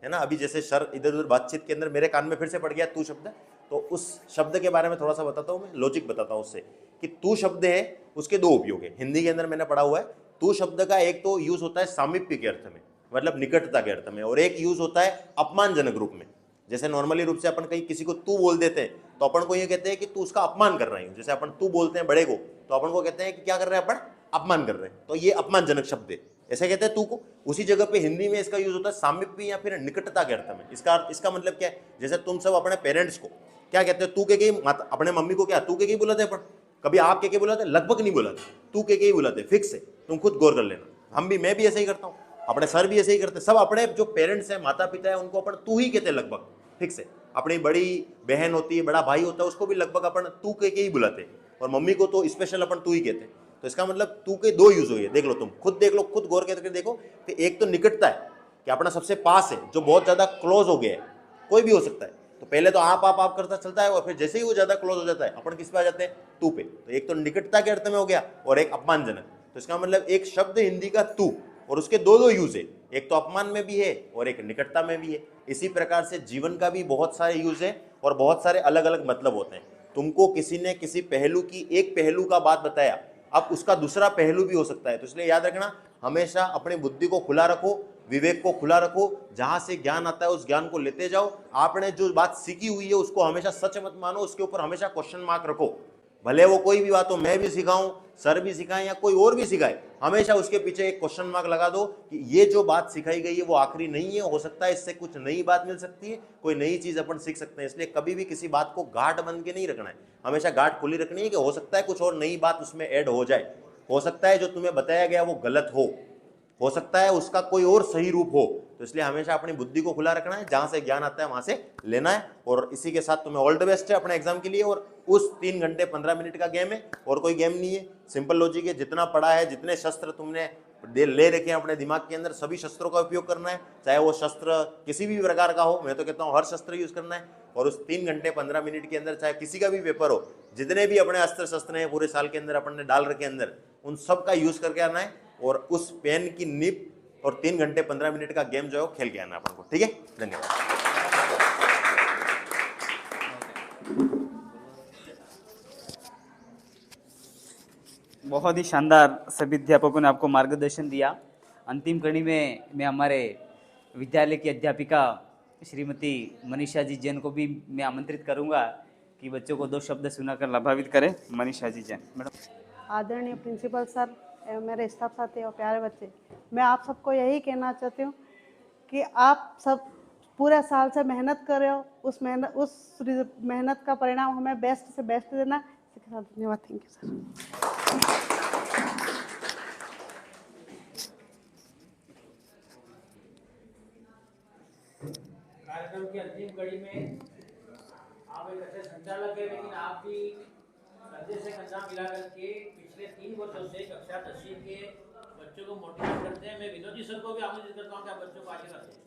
है ना। अभी जैसे सर इधर उधर बातचीत के अंदर मेरे कान में फिर से पड़ गया तू शब्द, तो उस शब्द के बारे में थोड़ा सा बताता हूँ मैं, लॉजिक बताता हूँ उससे, कि तू शब्द है उसके दो उपयोग है। हिंदी के अंदर मैंने पढ़ा हुआ है, तू शब्द का एक तो यूज होता है सामीप्य के अर्थ में, मतलब निकटता के अर्थ में, और एक यूज होता है अपमानजनक रूप में। जैसे नॉर्मली रूप से अपन कहीं किसी को तू बोल देते हैं तो अपन को ये कहते हैं कि तू उसका अपमान कर रहा है। जैसे अपन तू बोलते हैं बड़े को तो अपन को कहते हैं कि क्या कर रहे हैं, अपन अपमान कर रहे हैं, तो ये अपमानजनक शब्द है, ऐसे कहते हैं तू को। उसी जगह पे हिंदी में इसका यूज होता है सामीप्य या फिर निकटता के अर्थ में। इसका मतलब क्या है, जैसे तुम सब अपने पेरेंट्स को क्या कहते हैं, तू के ही, अपने मम्मी को क्या तू के ही बुलाते हैं, अपन कभी आप के बुलाते, लगभग नहीं बुलाते, तू के ही बुलाते, फिक्स है, तुम खुद गौर कर लेना। हम भी, मैं भी ऐसे ही करता हूँ, अपने सर भी ऐसे ही करते, सब अपने जो पेरेंट्स हैं, माता पिता है, उनको अपन तू ही कहते हैं, लगभग फिक्स है। अपनी बड़ी बहन होती है, बड़ा भाई होता है, उसको भी लगभग अपन तू के ही बुलाते हैं, और मम्मी को तो स्पेशल अपन तू ही कहते हैं। तो इसका मतलब तू के दो यूज हुए, देख लो, तुम खुद देख लो, खुद गौर करके देखो कि एक तो निकटता है कि अपना सबसे पास है, जो बहुत ज्यादा क्लोज हो गया है, कोई भी हो सकता है, तो पहले तो आप करता चलता है, और फिर जैसे ही वो ज्यादा क्लोज हो जाता है अपन किस पे आ जाते हैं, तू पे। तो एक तो निकटता के अर्थ में हो गया और एक अपमानजनक। तो इसका मतलब एक शब्द हिंदी का तू, और उसके दो यूज है, एक तो अपमान में भी है और एक निकटता में भी है। इसी प्रकार से जीवन का भी बहुत सारे यूज है और बहुत सारे अलग अलग मतलब होते हैं। तुमको किसी ने किसी पहलू की एक पहलू का बात बताया, अब उसका दूसरा पहलू भी हो सकता है, तो इसलिए याद रखना, हमेशा अपनी बुद्धि को खुला रखो, विवेक को खुला रखो, जहां से ज्ञान आता है उस ज्ञान को लेते जाओ। आपने जो बात सीखी हुई है उसको हमेशा सच मत मानो, उसके ऊपर हमेशा क्वेश्चन मार्क रखो, भले वो कोई भी बात हो, मैं भी सिखाऊं, सर भी सिखाएं या कोई और भी सिखाए, हमेशा उसके पीछे एक क्वेश्चन मार्क लगा दो कि ये जो बात सिखाई गई है वो आखिरी नहीं है, हो सकता है इससे कुछ नई बात मिल सकती है, कोई नई चीज अपन सीख सकते हैं। इसलिए कभी भी किसी बात को गांठ बंद के नहीं रखना है, हमेशा गांठ खुली रखनी है कि हो सकता है कुछ और नई बात उसमें ऐड हो जाए, हो सकता है जो तुम्हें बताया गया वो गलत हो सकता है उसका कोई और सही रूप हो। तो इसलिए हमेशा अपनी बुद्धि को खुला रखना है, जहां से ज्ञान आता है वहां से लेना है। और इसी के साथ तुम्हें ऑल द बेस्ट है अपने एग्जाम के लिए। और उस 3 घंटे 15 मिनट का गेम है, और कोई गेम नहीं है, सिंपल लॉजिक है। जितना पढ़ा है, जितने शस्त्र तुमने ले रखे हैं अपने दिमाग के अंदर, सभी शस्त्रों का उपयोग करना है, चाहे वो शस्त्र किसी भी प्रकार का हो, मैं तो कहता हूँ हर शस्त्र यूज करना है। और उस 3 घंटे 15 मिनट के अंदर चाहे किसी का भी पेपर हो, जितने भी अपने अस्त्र शस्त्र हैं पूरे साल के अंदर अपन ने डाल रखे अंदर, उन सब का यूज करके आना है, और उस पेन की निप और 3 घंटे 15 मिनट का गेम जो है खेल के आना अपन को, ठीक है। धन्यवाद। बहुत ही शानदार सभी अध्यापकों ने आपको मार्गदर्शन दिया। अंतिम कड़ी में मैं हमारे विद्यालय की अध्यापिका श्रीमती मनीषा जी जैन को भी मैं आमंत्रित करूंगा कि बच्चों को 2 शब्द सुनाकर लाभान्वित करें। मनीषा जी जैन मैडम। आदरणीय प्रिंसिपल सर एवं मेरे स्टाफ साथी और प्यारे बच्चे, मैं आप सबको यही कहना चाहती हूँ कि आप सब पूरे साल से मेहनत कर रहे हो, उस मेहनत का परिणाम हमें बेस्ट से बेस्ट देना। धन्यवाद। Thank you sir. कार्यक्रम की अंतिम कड़ी में आप एक अच्छे संचालक है, लेकिन आप भी कंधे से कंधा मिला करके पिछले 3 वर्षों से कक्षा 10वीं के बच्चों को मोटिवेट करते हैं। मैं विनोद जी सर को भी आमंत्रित करता हूँ कि आप बच्चों को आशीर्वाद दें।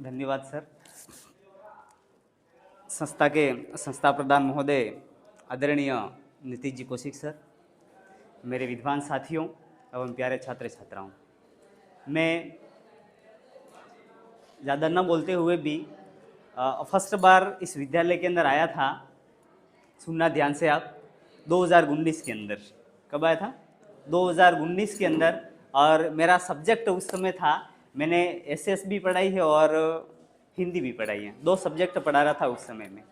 धन्यवाद सर। संस्था के संस्था प्रधान महोदय आदरणीय नीतीश जी कौशिक सर, मेरे विद्वान साथियों एवं प्यारे छात्र छात्राओं, मैं ज़्यादा न बोलते हुए भी फर्स्ट बार इस विद्यालय के अंदर आया था, सुनना ध्यान से आप, 2019 के अंदर। कब आया था? 2019 के अंदर। और मेरा सब्जेक्ट उस समय था, मैंने एसएस भी पढ़ाई है और हिंदी भी पढ़ाई है, 2 सब्जेक्ट पढ़ा रहा था उस समय में।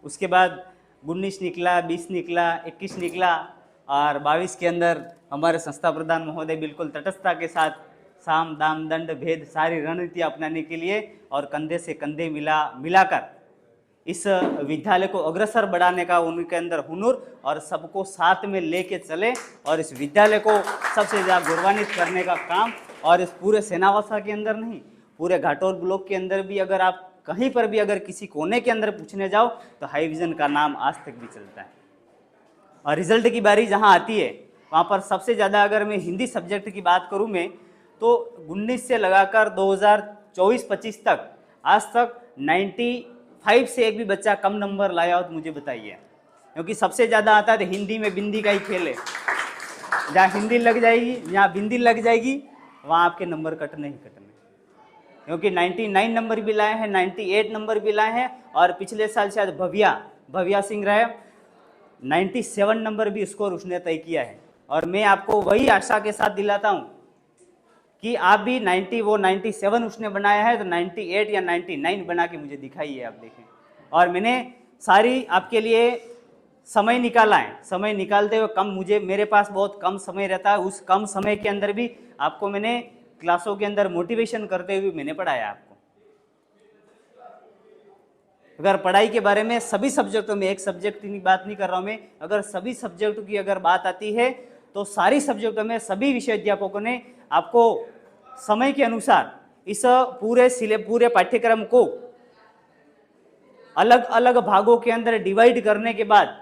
उसके बाद 19 निकला, 20 निकला, 21 निकला और 22 के अंदर हमारे संस्था प्रधान महोदय बिल्कुल तटस्थता के साथ साम दाम दंड भेद सारी रणनीति अपनाने के लिए और कंधे से कंधे मिलाकर इस विद्यालय को अग्रसर बढ़ाने का उनके अंदर हुनर और सबको साथ में लेके चले और इस विद्यालय को सबसे ज़्यादा गौरवान्वित करने का काम, और इस पूरे सेनावासा के अंदर नहीं, पूरे घाटोल ब्लॉक के अंदर भी अगर आप कहीं पर भी अगर किसी कोने के अंदर पूछने जाओ तो हाई विजन का नाम आज तक भी चलता है। और रिजल्ट की बारी जहाँ आती है वहाँ पर सबसे ज़्यादा अगर मैं हिंदी सब्जेक्ट की बात करूँ मैं तो 19 से लगाकर 2024-25 तक आज तक 95 से एक भी बच्चा कम नंबर लाया हो तो मुझे बताइए, क्योंकि सबसे ज़्यादा आता है हिंदी में बिंदी का ही खेल है। जहाँ हिंदी लग जाएगी, जहाँ बिंदी लग जाएगी वहाँ आपके नंबर कटने ही कटने, क्योंकि 99 नंबर भी लाए हैं, 98 नंबर भी लाए हैं, और पिछले साल शायद भव्या सिंह रहे 97 नंबर भी स्कोर उसने तय किया है। और मैं आपको वही आशा के साथ दिलाता हूँ कि आप भी 97 उसने बनाया है तो 98 या 99 बना के मुझे दिखाइए, आप देखें। और मैंने सारी आपके लिए समय निकाला है, समय निकालते हुए मेरे पास बहुत कम समय रहता है, उस कम समय के अंदर भी आपको मैंने क्लासों के अंदर मोटिवेशन करते हुए मैंने पढ़ाया आपको। अगर पढ़ाई के बारे में सभी सब्जेक्टों में, एक सब्जेक्ट की बात नहीं कर रहा हूं मैं, अगर सभी सब्जेक्टों की अगर बात आती है तो सारी सब्जेक्टों में सभी विषय अध्यापकों ने आपको समय के अनुसार इस पूरे पाठ्यक्रम को अलग अलग भागों के अंदर डिवाइड करने के बाद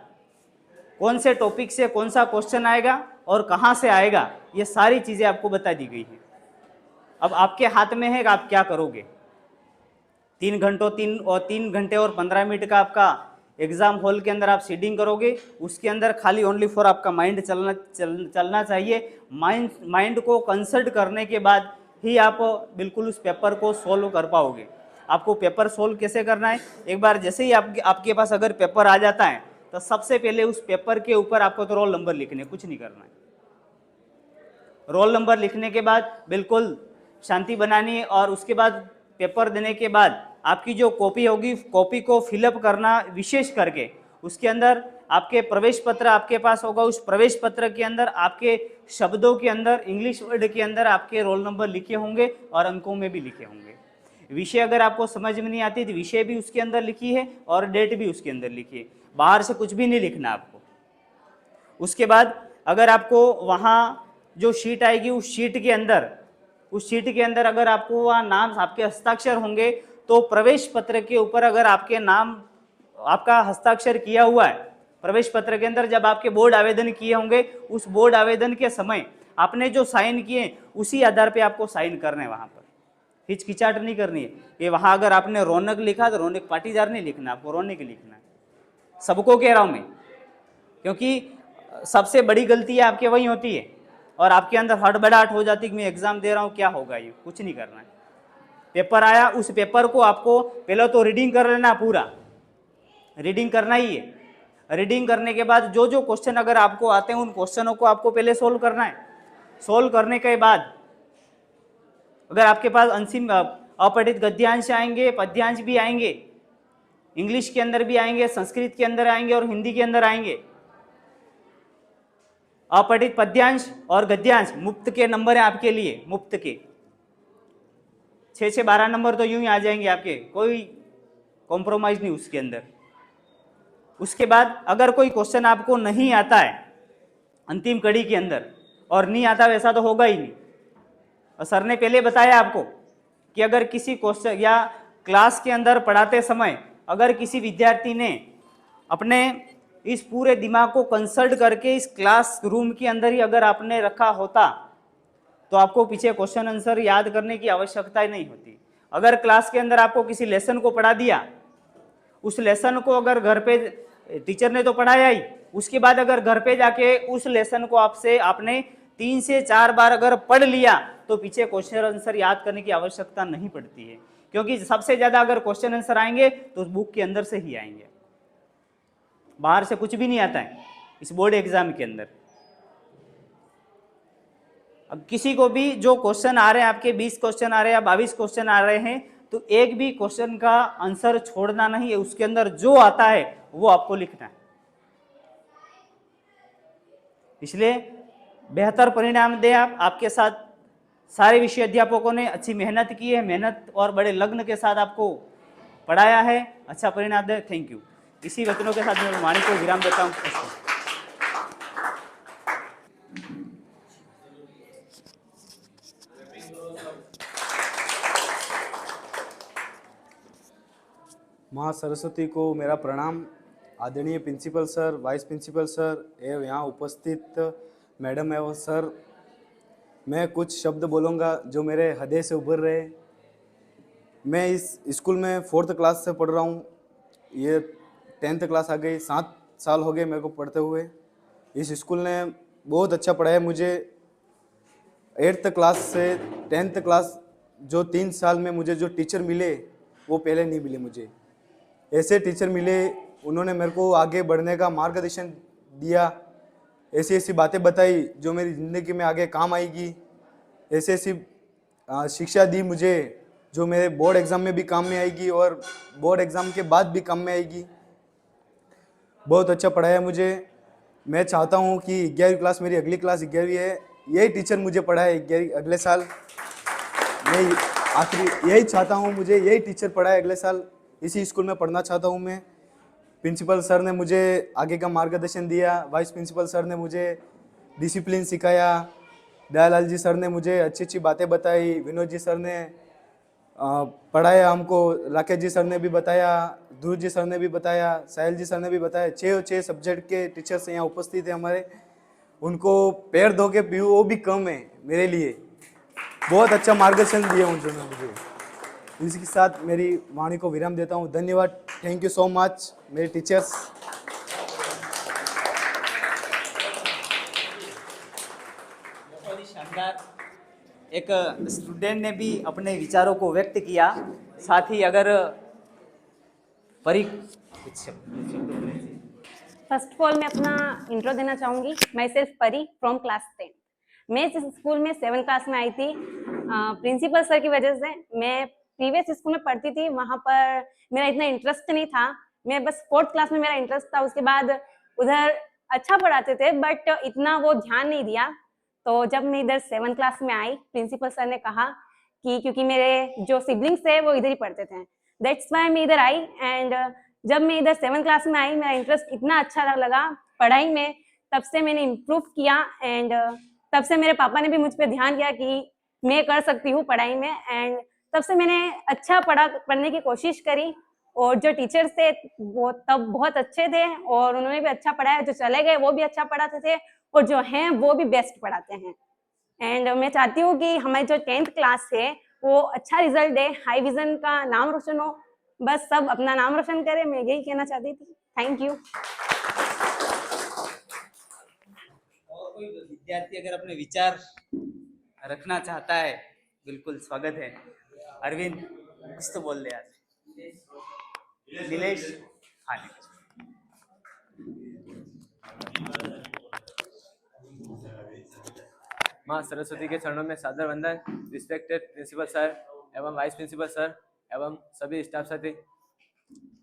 कौन से टॉपिक से कौन सा क्वेश्चन आएगा और कहां से आएगा, ये सारी चीजें आपको बता दी गई है। अब आपके हाथ में है कि आप क्या करोगे। 3 घंटे और 15 मिनट का आपका एग्जाम हॉल के अंदर आप सीडिंग करोगे, उसके अंदर खाली ओनली फॉर आपका माइंड चलना चाहिए। माइंड को कंसल्ट करने के बाद ही आप बिल्कुल उस पेपर को सोल्व कर पाओगे। आपको पेपर सोल्व कैसे करना है, एक बार जैसे ही आपके पास अगर पेपर आ जाता है तो सबसे पहले उस पेपर के ऊपर आपको तो रोल नंबर लिखने, कुछ नहीं करना है। रोल नंबर लिखने के बाद बिल्कुल शांति बनानी है, और उसके बाद पेपर देने के बाद आपकी जो कॉपी होगी, कॉपी को फिलअप करना, विशेष करके उसके अंदर आपके प्रवेश पत्र आपके पास होगा, उस प्रवेश पत्र के अंदर आपके शब्दों के अंदर, इंग्लिश वर्ड के अंदर आपके रोल नंबर लिखे होंगे और अंकों में भी लिखे होंगे। विषय अगर आपको समझ में नहीं आती तो विषय भी उसके अंदर लिखी है और डेट भी उसके अंदर लिखी है, बाहर से कुछ भी नहीं लिखना आपको। उसके बाद अगर आपको वहाँ जो शीट आएगी उस शीट के अंदर अगर आपको वहाँ नाम, आपके हस्ताक्षर होंगे तो प्रवेश पत्र के ऊपर अगर आपके नाम, आपका हस्ताक्षर किया हुआ है प्रवेश पत्र के अंदर, जब आपके बोर्ड आवेदन किए होंगे उस बोर्ड आवेदन के समय आपने जो साइन किए उसी आधार पे आपको साइन करना है। वहाँ पर हिचकिचाहट नहीं करनी है। ये वहाँ अगर आपने रौनक लिखा तो रौनक पाटीदार नहीं लिखना, आपको रौनक लिखना है। सबको कह रहा हूँ मैं, क्योंकि सबसे बड़ी गलती आपके वही होती है और आपके अंदर हड़बड़ाहट हो जाती है कि मैं एग्जाम दे रहा हूँ, क्या होगा, ये कुछ नहीं करना है। पेपर आया, उस पेपर को आपको पहले तो रीडिंग कर लेना, पूरा रीडिंग करना ही है। रीडिंग करने के बाद जो जो क्वेश्चन अगर आपको आते हैं उन क्वेश्चनों को आपको पहले सोल्व करना है। सोल्व करने के बाद अगर आपके पास अंतिम अपठित गद्यांश आएंगे, पद्यांश भी आएंगे, इंग्लिश के अंदर भी आएंगे, संस्कृत के अंदर आएंगे और हिंदी के अंदर आएंगे। अपठित पद्यांश और गद्यांश मुफ्त के नंबर है आपके लिए, मुफ्त के 6 से 12 नंबर तो यूं ही आ जाएंगे आपके, कोई कॉम्प्रोमाइज नहीं उसके अंदर। उसके बाद अगर कोई क्वेश्चन आपको नहीं आता है अंतिम कड़ी के अंदर, और नहीं आता वैसा तो होगा ही नहीं, और सर ने पहले बताया आपको कि अगर किसी क्वेश्चन या क्लास के अंदर पढ़ाते समय अगर किसी विद्यार्थी ने अपने इस पूरे दिमाग को कंसल्ट करके इस क्लास रूम के अंदर ही अगर आपने रखा होता तो आपको पीछे क्वेश्चन आंसर याद करने की आवश्यकता ही नहीं होती। अगर क्लास के अंदर आपको किसी लेसन को पढ़ा दिया, उस लेसन को अगर घर पे टीचर ने तो पढ़ाया ही, उसके बाद अगर घर पे जाके उस लेसन को आपने 3 से 4 बार अगर पढ़ लिया तो पीछे क्वेश्चन आंसर याद करने की आवश्यकता नहीं पड़ती है, क्योंकि सबसे ज्यादा अगर क्वेश्चन आंसर आएंगे तो उस बुक के अंदर से ही आएंगे, बाहर से कुछ भी नहीं आता है इस बोर्ड एग्जाम के अंदर। अब किसी को भी जो क्वेश्चन आ रहे हैं, आपके 20 क्वेश्चन आ रहे हैं या 22 क्वेश्चन आ रहे हैं, तो एक भी क्वेश्चन का आंसर छोड़ना नहीं है, उसके अंदर जो आता है वो आपको लिखना है। इसलिए बेहतर परिणाम दे आप। आपके साथ सारे विषय अध्यापकों ने अच्छी मेहनत की है, मेहनत और बड़े लग्न के साथ आपको पढ़ाया है। अच्छा परिणाम दे। Thank you. इसी वचनों के साथ मैं वाणी को विराम देता हूँ। माँ सरस्वती को मेरा प्रणाम। आदरणीय principal sir, vice principal sir एवं यहाँ उपस्थित मैडम एवं सर, मैं कुछ शब्द बोलूँगा जो मेरे हृदय से उभर रहे। मैं इस स्कूल में 4th क्लास से पढ़ रहा हूँ। ये 10th क्लास आ गई, 7 साल हो गए मेरे को पढ़ते हुए। इस स्कूल ने बहुत अच्छा पढ़ाया मुझे। 8th क्लास से 10th क्लास जो 3 साल में मुझे जो टीचर मिले वो पहले नहीं मिले मुझे। ऐसे टीचर मिले, उन्होंने मेरे को आगे बढ़ने का मार्गदर्शन दिया, ऐसी ऐसी बातें बताई जो मेरी ज़िंदगी में आगे काम आएगी। ऐसी ऐसी शिक्षा दी मुझे जो मेरे बोर्ड एग्ज़ाम में भी काम में आएगी और बोर्ड एग्ज़ाम के बाद भी काम में आएगी। बहुत अच्छा पढ़ाया मुझे। मैं चाहता हूँ कि 11वीं क्लास, मेरी अगली क्लास 11वीं है, यही टीचर मुझे पढ़ाए 11वीं अगले साल। मैं आखिरी यही चाहता हूँ, मुझे यही टीचर पढ़ाए अगले साल। इसी स्कूल में पढ़ना चाहता हूँ मैं। प्रिंसिपल सर ने मुझे आगे का मार्गदर्शन दिया, वाइस प्रिंसिपल सर ने मुझे डिसिप्लिन सिखाया, दयालाल जी सर ने मुझे अच्छी अच्छी बातें बताई, विनोद जी सर ने पढ़ाया हमको, राकेश जी सर ने भी बताया, ध्रुव जी सर ने भी बताया, साहिल जी सर ने भी बताया। 6 सब्जेक्ट के टीचर्स यहाँ उपस्थित हैं हमारे। उनको पैर धो के पीऊँ वो भी कम है मेरे लिए। बहुत अच्छा मार्गदर्शन दिया उन्होंने मुझे। इसके साथ मेरी वाणी को विराम देता हूँ। धन्यवाद। थैंक यू सो मच मेरे टीचर्स। बहुत ही शानदार। एक स्टूडेंट ने भी अपने विचारों को व्यक्त किया। साथ ही अगर फर्स्ट ऑफ ऑल मैं अपना इंट्रो देना चाहूँगी। मैं सेल्फ परी फ्रॉम क्लास 10। मैं जिस स्कूल में 7th क्लास में आई थी, प्रिंसिपल सर की वजह से। मैं प्रीवियस स्कूल में पढ़ती थी, वहाँ पर मेरा इतना इंटरेस्ट नहीं था। मैं बस 4th क्लास में मेरा इंटरेस्ट था। उसके बाद उधर अच्छा पढ़ाते थे बट इतना वो ध्यान नहीं दिया। तो जब मैं इधर 7th क्लास में आई, प्रिंसिपल सर ने कहा कि क्योंकि मेरे जो सिबलिंग्स थे वो इधर ही पढ़ते थे, दैट्स वाई मैं इधर आई। एंड जब मैं इधर 7th क्लास में आई, मेरा इंटरेस्ट इतना अच्छा लगा पढ़ाई में, तब से मैंने इम्प्रूव किया। एंड तब से मेरे पापा ने भी मुझ पर ध्यान दिया कि मैं कर सकती हूँ पढ़ाई में। एंड तब से मैंने अच्छा पढ़ने की कोशिश करी। और जो टीचर्स थे वो तब बहुत अच्छे थे और उन्होंने भी अच्छा पढ़ाया। जो चले गए वो भी अच्छा पढ़ाते थे और जो हैं वो भी बेस्ट पढ़ाते हैं। एंड मैं चाहती हूँ कि हमारी जो 10th क्लास है वो अच्छा रिजल्ट दे, हाई विजन का नाम रोशन हो। बस सब अपना नाम रोशन करें, मैं यही कहना चाहती थी। Thank you. और कोई विद्यार्थी अगर अपने विचार रखना चाहता है, बिल्कुल स्वागत है। अरविंद कुछ तो बोल दे यार। नीलेश, हाँ नीलेश। माँ सरस्वती के चरणों में सादर वंदन। रिस्पेक्टेड प्रिंसिपल सर एवं वाइस प्रिंसिपल सर एवं सभी स्टाफ साथी,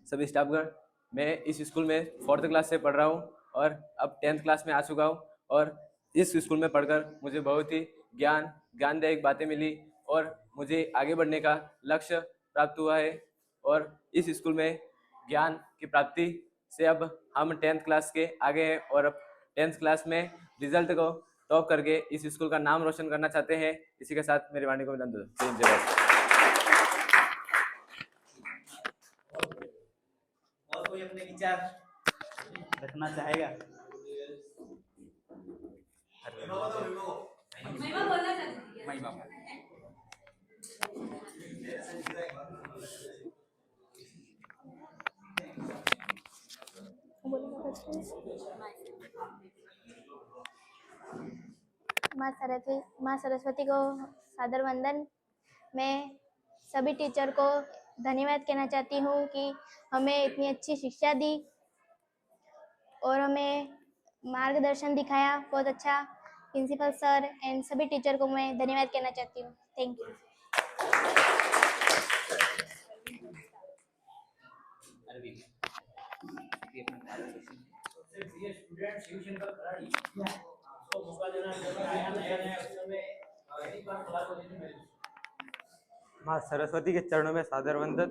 सभी स्टाफगण। मैं इस स्कूल में 4th क्लास से पढ़ रहा हूँ और अब 10th क्लास में आ चुका हूँ। और इस स्कूल में पढ़कर मुझे बहुत ही ज्ञानदायक बातें मिली और मुझे आगे बढ़ने का लक्ष्य प्राप्त हुआ है। और इस स्कूल में ज्ञान की प्राप्ति से अब हम 10th क्लास के आगे हैं और अब 10th क्लास में रिजल्ट को टॉप करके इस स्कूल का नाम रोशन करना चाहते हैं। इसी के साथ मेरी वाणी को विराम दो। और कोई अपने विचार रखना चाहेगा? माँ सरस्वती को सादर वंदन। मैं सभी टीचर को धन्यवाद कहना चाहती हूँ कि हमें इतनी अच्छी शिक्षा दी और हमें मार्गदर्शन दिखाया बहुत अच्छा। प्रिंसिपल सर एंड सभी टीचर को मैं धन्यवाद कहना चाहती हूँ। Thank you. माँ सरस्वती के चरणों में सादर वंदन।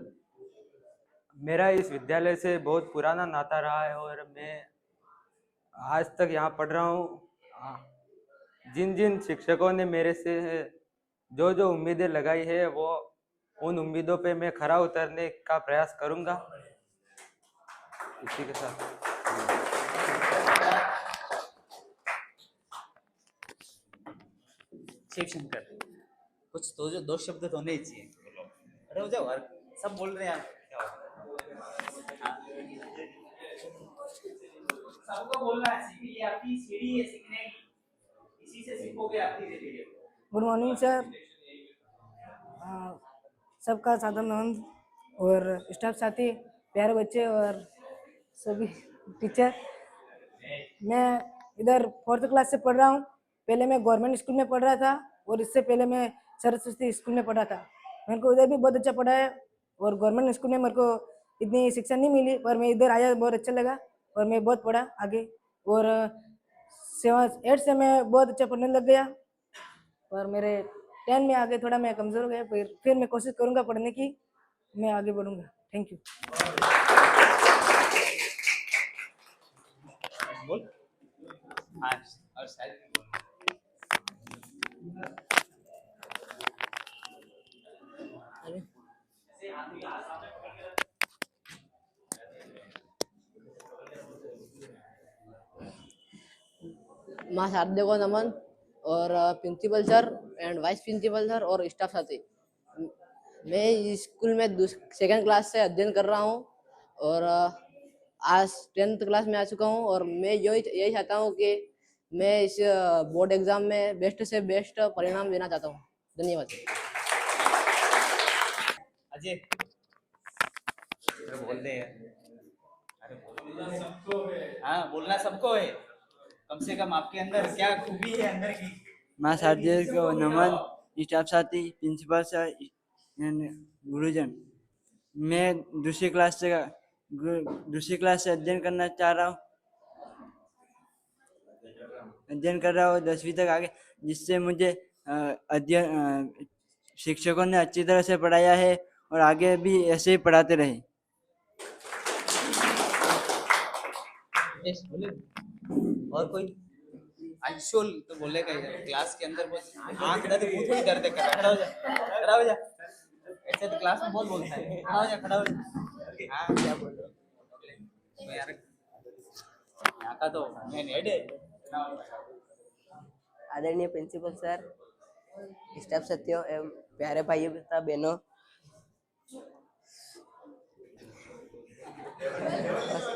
मेरा इस विद्यालय से बहुत पुराना नाता रहा है और मैं आज तक यहाँ पढ़ रहा हूँ। जिन जिन शिक्षकों ने मेरे से जो जो उम्मीदें लगाई है वो उन उम्मीदों पे मैं खरा उतरने का प्रयास करूँगा। इसी के साथ शिव शंकर, कुछ तो जो दो शब्द तो होने ही चाहिए। अरे हो जाओ यार, सब बोल रहे हैं यार, क्या हो गया? हाँ। सबको बोलना है, सीढ़ी ये आपकी सीढ़ी है सीखने की, इसी से सीखोगे आप धीरे धीरे। गुड मॉर्निंग सर, सबका सादर नमन और स्टाफ साथी, प्यारे बच्चे और सभी टीचर। मैं इधर 4th क्लास से पढ़ रहा हूँ। पहले मैं गवर्नमेंट स्कूल में पढ़ रहा था और इससे पहले मैं सरस्वती स्कूल में पढ़ा था। मेरे को उधर भी बहुत अच्छा पढ़ा है और गवर्नमेंट स्कूल में मेरे को इतनी शिक्षा नहीं मिली, पर मैं इधर आया बहुत अच्छा लगा और मैं बहुत पढ़ा आगे और 7 से मैं बहुत अच्छा पढ़ने लग गया। और मेरे 10 में आगे थोड़ा मैं कमज़ोर हो गया, फिर मैं कोशिश करूँगा पढ़ने की, मैं आगे बढ़ूँगा। Thank you. बोल। हाँ, और शायद माँ शारदे को नमन और principal sir and vice principal sir और स्टाफ साथी। मैं इस स्कूल में 2nd क्लास से अध्ययन कर रहा हूँ और आज 10th क्लास में आ चुका हूँ और मैं यही चाहता हूँ कि मैं इस बोर्ड एग्जाम में बेस्ट से बेस्ट परिणाम देना चाहता हूँ। धन्यवाद। अजय, बोल दे यार। अरे बोलना सबको है। हाँ, बोलना सबको है। कम से कम आपके अंदर क्या खूबी है अंदर की? माँ शारदे को नमन, स्टाफ साथी, प्रिंसिपल सर, गुरुजन। मैं दूसरी क्लास से अध्ययन करना चाह रहा हूँ, अध्ययन कर रहा हूँ 10वीं तक आगे, जिससे मुझे शिक्षकों ने अच्छी तरह से पढ़ाया है और आगे भी ऐसे ही पढ़ाते रहे। और कोई अंशुल तो बोलेगा यार, क्लास के अंदर बहुत आंख दर्द मुंह थोड़ी दर्द कर रहा है। खड़ा हो जा ऐसे तो क्लास में बहुत बोलता है। खड़ा हो जा, खड़ा हो जा। हाँ, क्या बोल रहे हो यार, यहाँ का तो मेन हेड है। आदरणीय प्रिंसिपल सर, स्टाफ साथियों एवं प्यारे भाइयों तथा बहनों,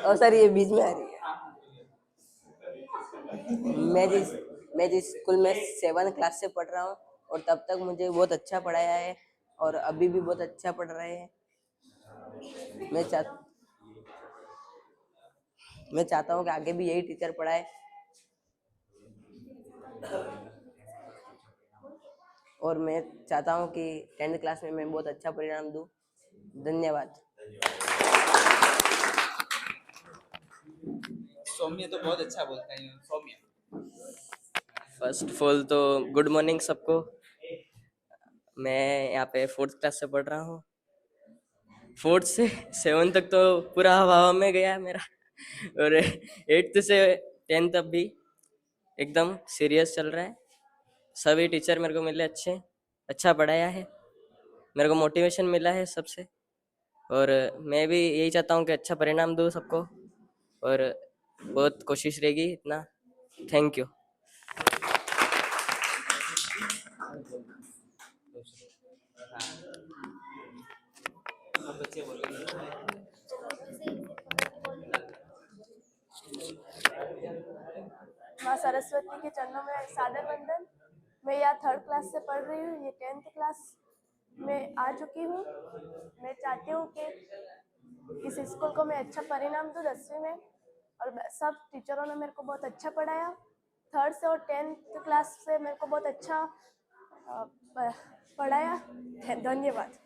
और सर ये बीच में आ रही है। मैं जिस स्कूल में 7th क्लास से पढ़ रहा हूँ और तब तक मुझे बहुत अच्छा पढ़ाया है और अभी भी बहुत अच्छा पढ़ रहे हैं। मैं चाहता हूँ कि आगे भी यही टीचर पढ़ाए और मैं चाहता हूँ कि 10th क्लास में मैं बहुत अच्छा परिणाम दूँ। धन्यवाद। सौम्य तो बहुत अच्छा बोलता है। सौम्य, फर्स्ट ऑफ ऑल तो गुड मॉर्निंग सबको। मैं यहाँ पे 4th क्लास से पढ़ रहा हूँ। 4th से 7th तक तो पूरा हवा में गया मेरा और 8th से 10th तक भी एकदम सीरियस चल रहा है। सभी टीचर मेरे को मिले अच्छा पढ़ाया है, मेरे को मोटिवेशन मिला है सबसे और मैं भी यही चाहता हूँ कि अच्छा परिणाम दूँ सबको और बहुत कोशिश रहेगी इतना। Thank you. बच्चे बोलेंगे। माँ सरस्वती के चरणों में सादर वंदन। मैं यहाँ 3rd क्लास से पढ़ रही हूँ, ये 10th क्लास में आ चुकी हूँ। मैं चाहती हूँ कि इस स्कूल को मैं अच्छा परिणाम दूँ 10वीं में और सब टीचरों ने मेरे को बहुत अच्छा पढ़ाया। 3rd से और 10th क्लास से मेरे को बहुत अच्छा पढ़ाया। धन्यवाद।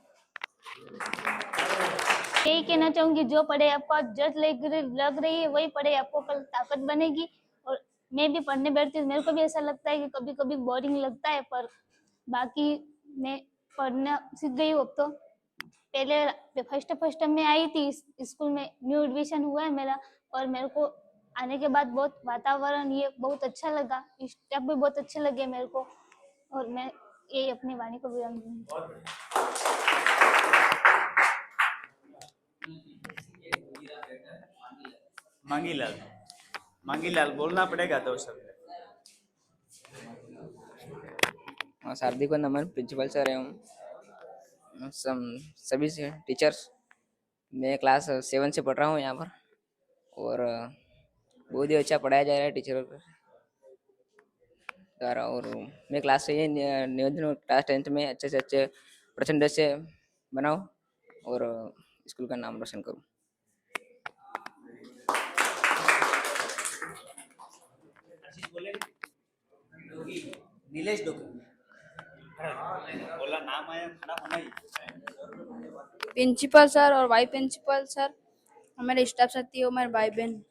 यही कहना चाहूँगी, जो पढ़े आपको जज लग रही है वही पढ़े, आपको कल ताकत बनेगी। और मैं भी पढ़ने बैठती हूँ, मेरे को भी ऐसा लगता है कि कभी कभी बोरिंग लगता है, पर बाकी मैं पढ़ना सीख गई हूँ अब तो। पहले फर्स्ट में आई थी इस स्कूल में, न्यू एडमिशन हुआ है मेरा, और मेरे को आने के बाद बहुत वातावरण ये बहुत अच्छा लगा, स्टाफ भी बहुत अच्छे लगे मेरे को, और मैं ये अपनी वाणी को विराम दूंगी। मांगीलाल बोलना पड़ेगा दो शब्द। हार्दिक नमन प्रिंसिपल सर एवं सभी टीचर्स। मैं क्लास 7 से पढ़ रहा हूँ यहाँ पर, और बहुत ही अच्छा पढ़ाया जा रहा है टीचरों द्वारा, और मैं क्लास से ये निवेदन क्लास 10th में अच्छे से अच्छे परसेंटेज से बनाऊँ और स्कूल का नाम रोशन करूँ। नीलेश बोला नाम आया खड़ा होना ही। प्रिंसिपल सर और वाइस प्रिंसिपल सर, हमारे स्टाफ साथी और मेरे भाई बहन,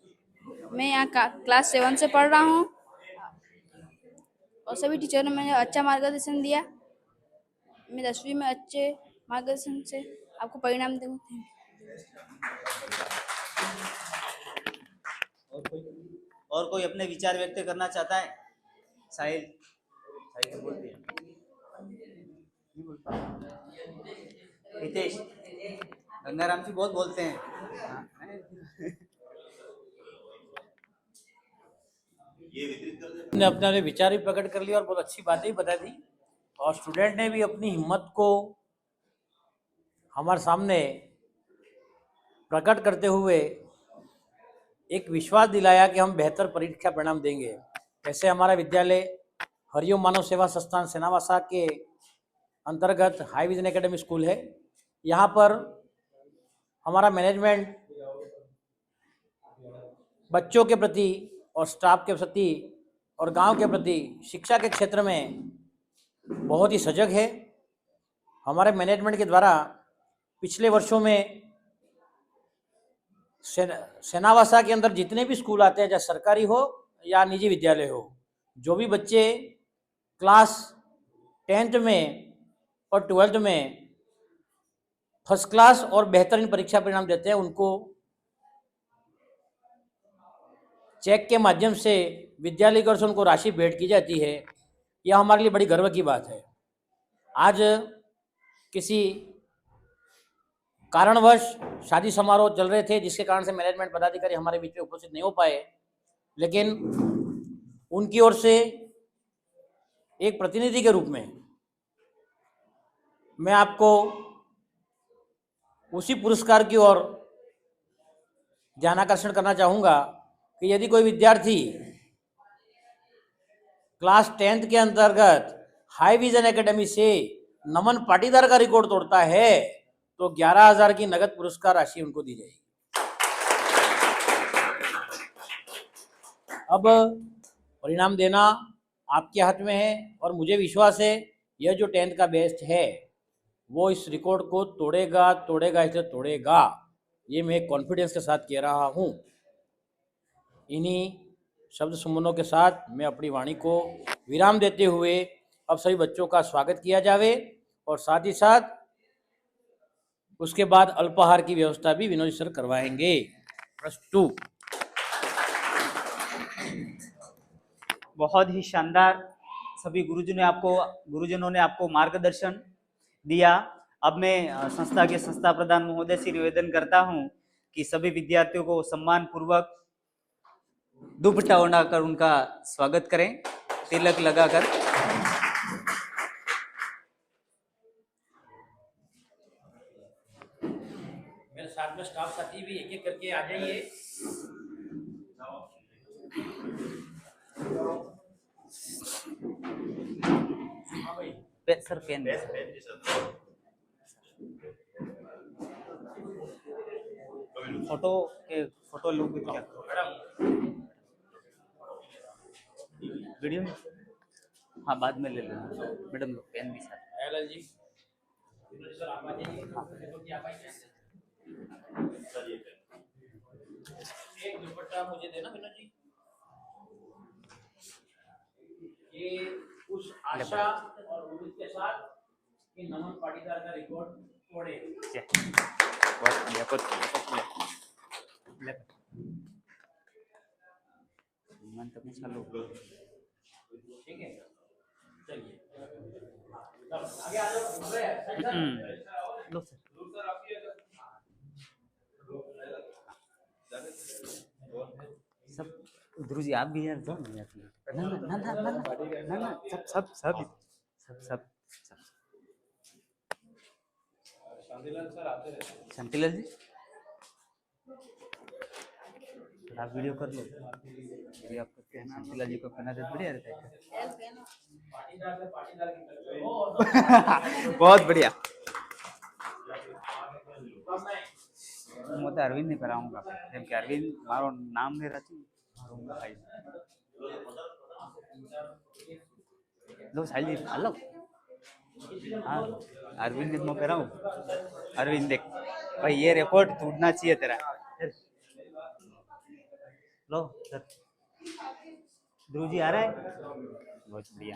मैं यहाँ क्लास 7 से पढ़ रहा हूँ और सभी टीचर ने मुझे अच्छा मार्गदर्शन दिया। मैं 10वीं में अच्छे मार्गदर्शन से आपको परिणाम दूँगा। और कोई अपने विचार व्यक्त करना चाहता है? साहिल बोलते हैं। हितेश गंगाराम जी बहुत बोलते हैं। ने अपने विचार भी प्रकट कर लिए और बहुत अच्छी बातें भी बता दी, और स्टूडेंट ने भी अपनी हिम्मत को हमारे सामने प्रकट करते हुए एक विश्वास दिलाया कि हम बेहतर परीक्षा परिणाम देंगे। ऐसे हमारा विद्यालय हरिओम मानव सेवा संस्थान सेनावासा के अंतर्गत हाई विजन एकेडमी स्कूल है। यहाँ पर हमारा मैनेजमेंट बच्चों के प्रति और स्टाफ के प्रति और गांव के प्रति शिक्षा के क्षेत्र में बहुत ही सजग है। हमारे मैनेजमेंट के द्वारा पिछले वर्षों में सेनावासा के अंदर जितने भी स्कूल आते हैं, चाहे सरकारी हो या निजी विद्यालय हो, जो भी बच्चे क्लास 10th में और 12th में फर्स्ट क्लास और बेहतरीन परीक्षा परिणाम देते हैं, उनको चेक के माध्यम से विद्यालय की ओर से उनको राशि भेंट की जाती है। यह हमारे लिए बड़ी गर्व की बात है। आज किसी कारणवश शादी समारोह चल रहे थे, जिसके कारण से मैनेजमेंट पदाधिकारी हमारे बीच में उपस्थित नहीं हो पाए, लेकिन उनकी ओर से एक प्रतिनिधि के रूप में मैं आपको उसी पुरस्कार की ओर ध्यानाकर्षण करना चाहूँगा कि यदि कोई विद्यार्थी क्लास 10th के अंतर्गत हाई विजन एकेडमी से नमन पाटीदार का रिकॉर्ड तोड़ता है तो 11,000 की नगद पुरस्कार राशि उनको दी जाएगी। अब परिणाम देना आपके हाथ में है, और मुझे विश्वास है यह जो 10th का बेस्ट है वो इस रिकॉर्ड को तोड़ेगा इसलिए तोड़ेगा, ये मैं कॉन्फिडेंस के साथ कह रहा हूँ। इन्हीं शब्द सुमनों के साथ मैं अपनी वाणी को विराम देते हुए अब सभी बच्चों का स्वागत किया जावे, और साथ ही साथ उसके बाद अल्पाहार की व्यवस्था भी विनोद सर करवाएंगे। प्रश्न 2। बहुत ही शानदार, सभी गुरुजनों ने आपको मार्गदर्शन दिया। अब मैं संस्था के संस्था प्रधान महोदय से निवेदन करता हूं कि सभी विद्यार्थियों को सम्मान पूर्वक दुपट्टा ओढ़ाकर उनका स्वागत करें, तिलक लगाकर। मेरे साथ में स्टाफ साथी भी एक एक करके आ जाइए। सर पेन फोटो लोग क्या वीडियो में, हाँ बाद में ले लेना मैडम लोग पेन भी साथ। जी एक दुपट्टा मुझे देना विनोद जी। ये उस आशा और उम्मीद के साथ कि नमन पाटीदार का रिकॉर्ड बहुत बढ़िया, बहुत बढ़िया। मन तो नहीं चालू। ठीक है, चलिए आगे आ जाओ। लो सर। सब ध्रुव जी आप भी यार जाओ ना यार। ना ना ना ना ना ना सब सब सब सब सब सब शांतिलाल सर आते रहते शांतिलाल जी आप वीडियो कर लो। ये आप करते हैं शांतिलाल जी को करना तो बढ़िया रहता है। बहुत बढ़िया। मैं तो अरविंद ने कराऊंगा क्योंकि अरविंद मारो नाम नहीं रची मारूंगा भाई। लो साहिल जी हेलो। हाँ अरविंद ने मैं कराऊं। अरविंद देख भाई ये रिकॉर्ड टूटना चाहिए तेरा। लो सर ध्रुव जी आ रहा है। बहुत बढ़िया।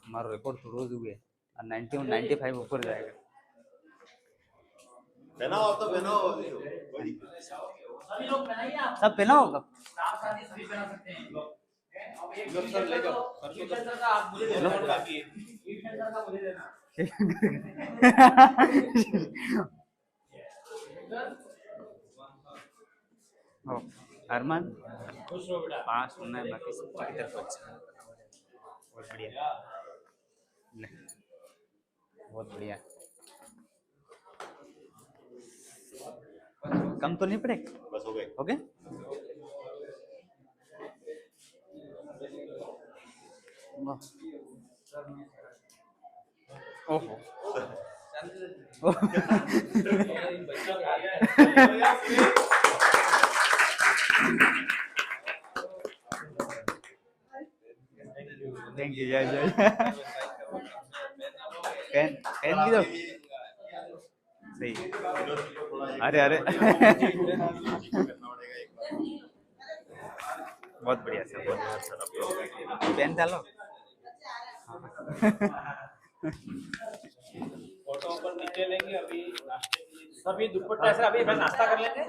हमारा रिकॉर्ड तो रोज हुए 91 95 ऊपर जाएगा। पहनाओ तो पहनाओ। सभी लोग पहनाइए आप। सब पहनाओ कब? सभी पहना सकते हैं। लोग सर ले जाओ। सर का आप मुझे देना बाकी है। सर का मुझे देना। ओ अरमान खुश रहो बेटा। 5 सुनना है बाकी सब की तरफ अच्छा। बहुत बढ़िया। बहुत बढ़िया। कम तो नहीं पड़े? बस हो गए। हो गए? ओहो थैंक यू जय जय। पेन पेन भी दो। सही। अरे अरे बहुत बढ़िया सर बहुत बढ़िया सर। पेन डालो। फोटो अपन नीचे लेंगे अभी नाश्ते के लिए। सभी दुपट्टा ऐसे अभी नाश्ता कर लेंगे।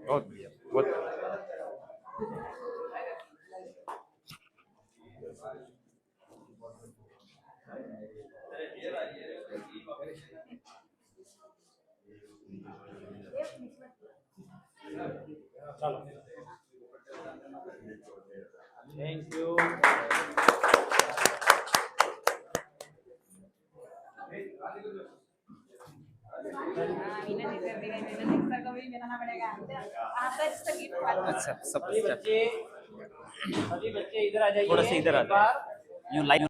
बहुत बढ़िया बहुत चलो थैंक यू। अच्छा सब सभी बच्चे इधर आ जाइए। थोड़ा सा इधर आ जाओ। यूं लाइन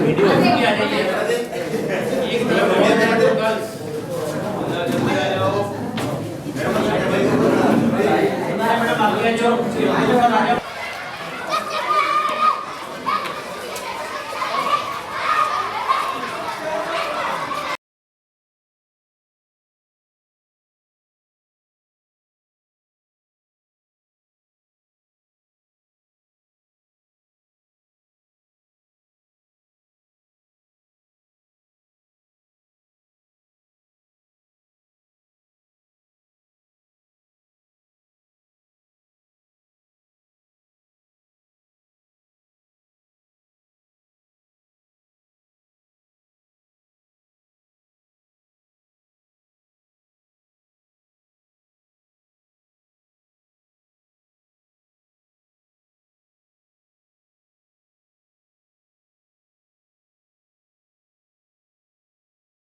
वीडियो आ जाइए। एक तरफ मैडम आगे आ जाओ।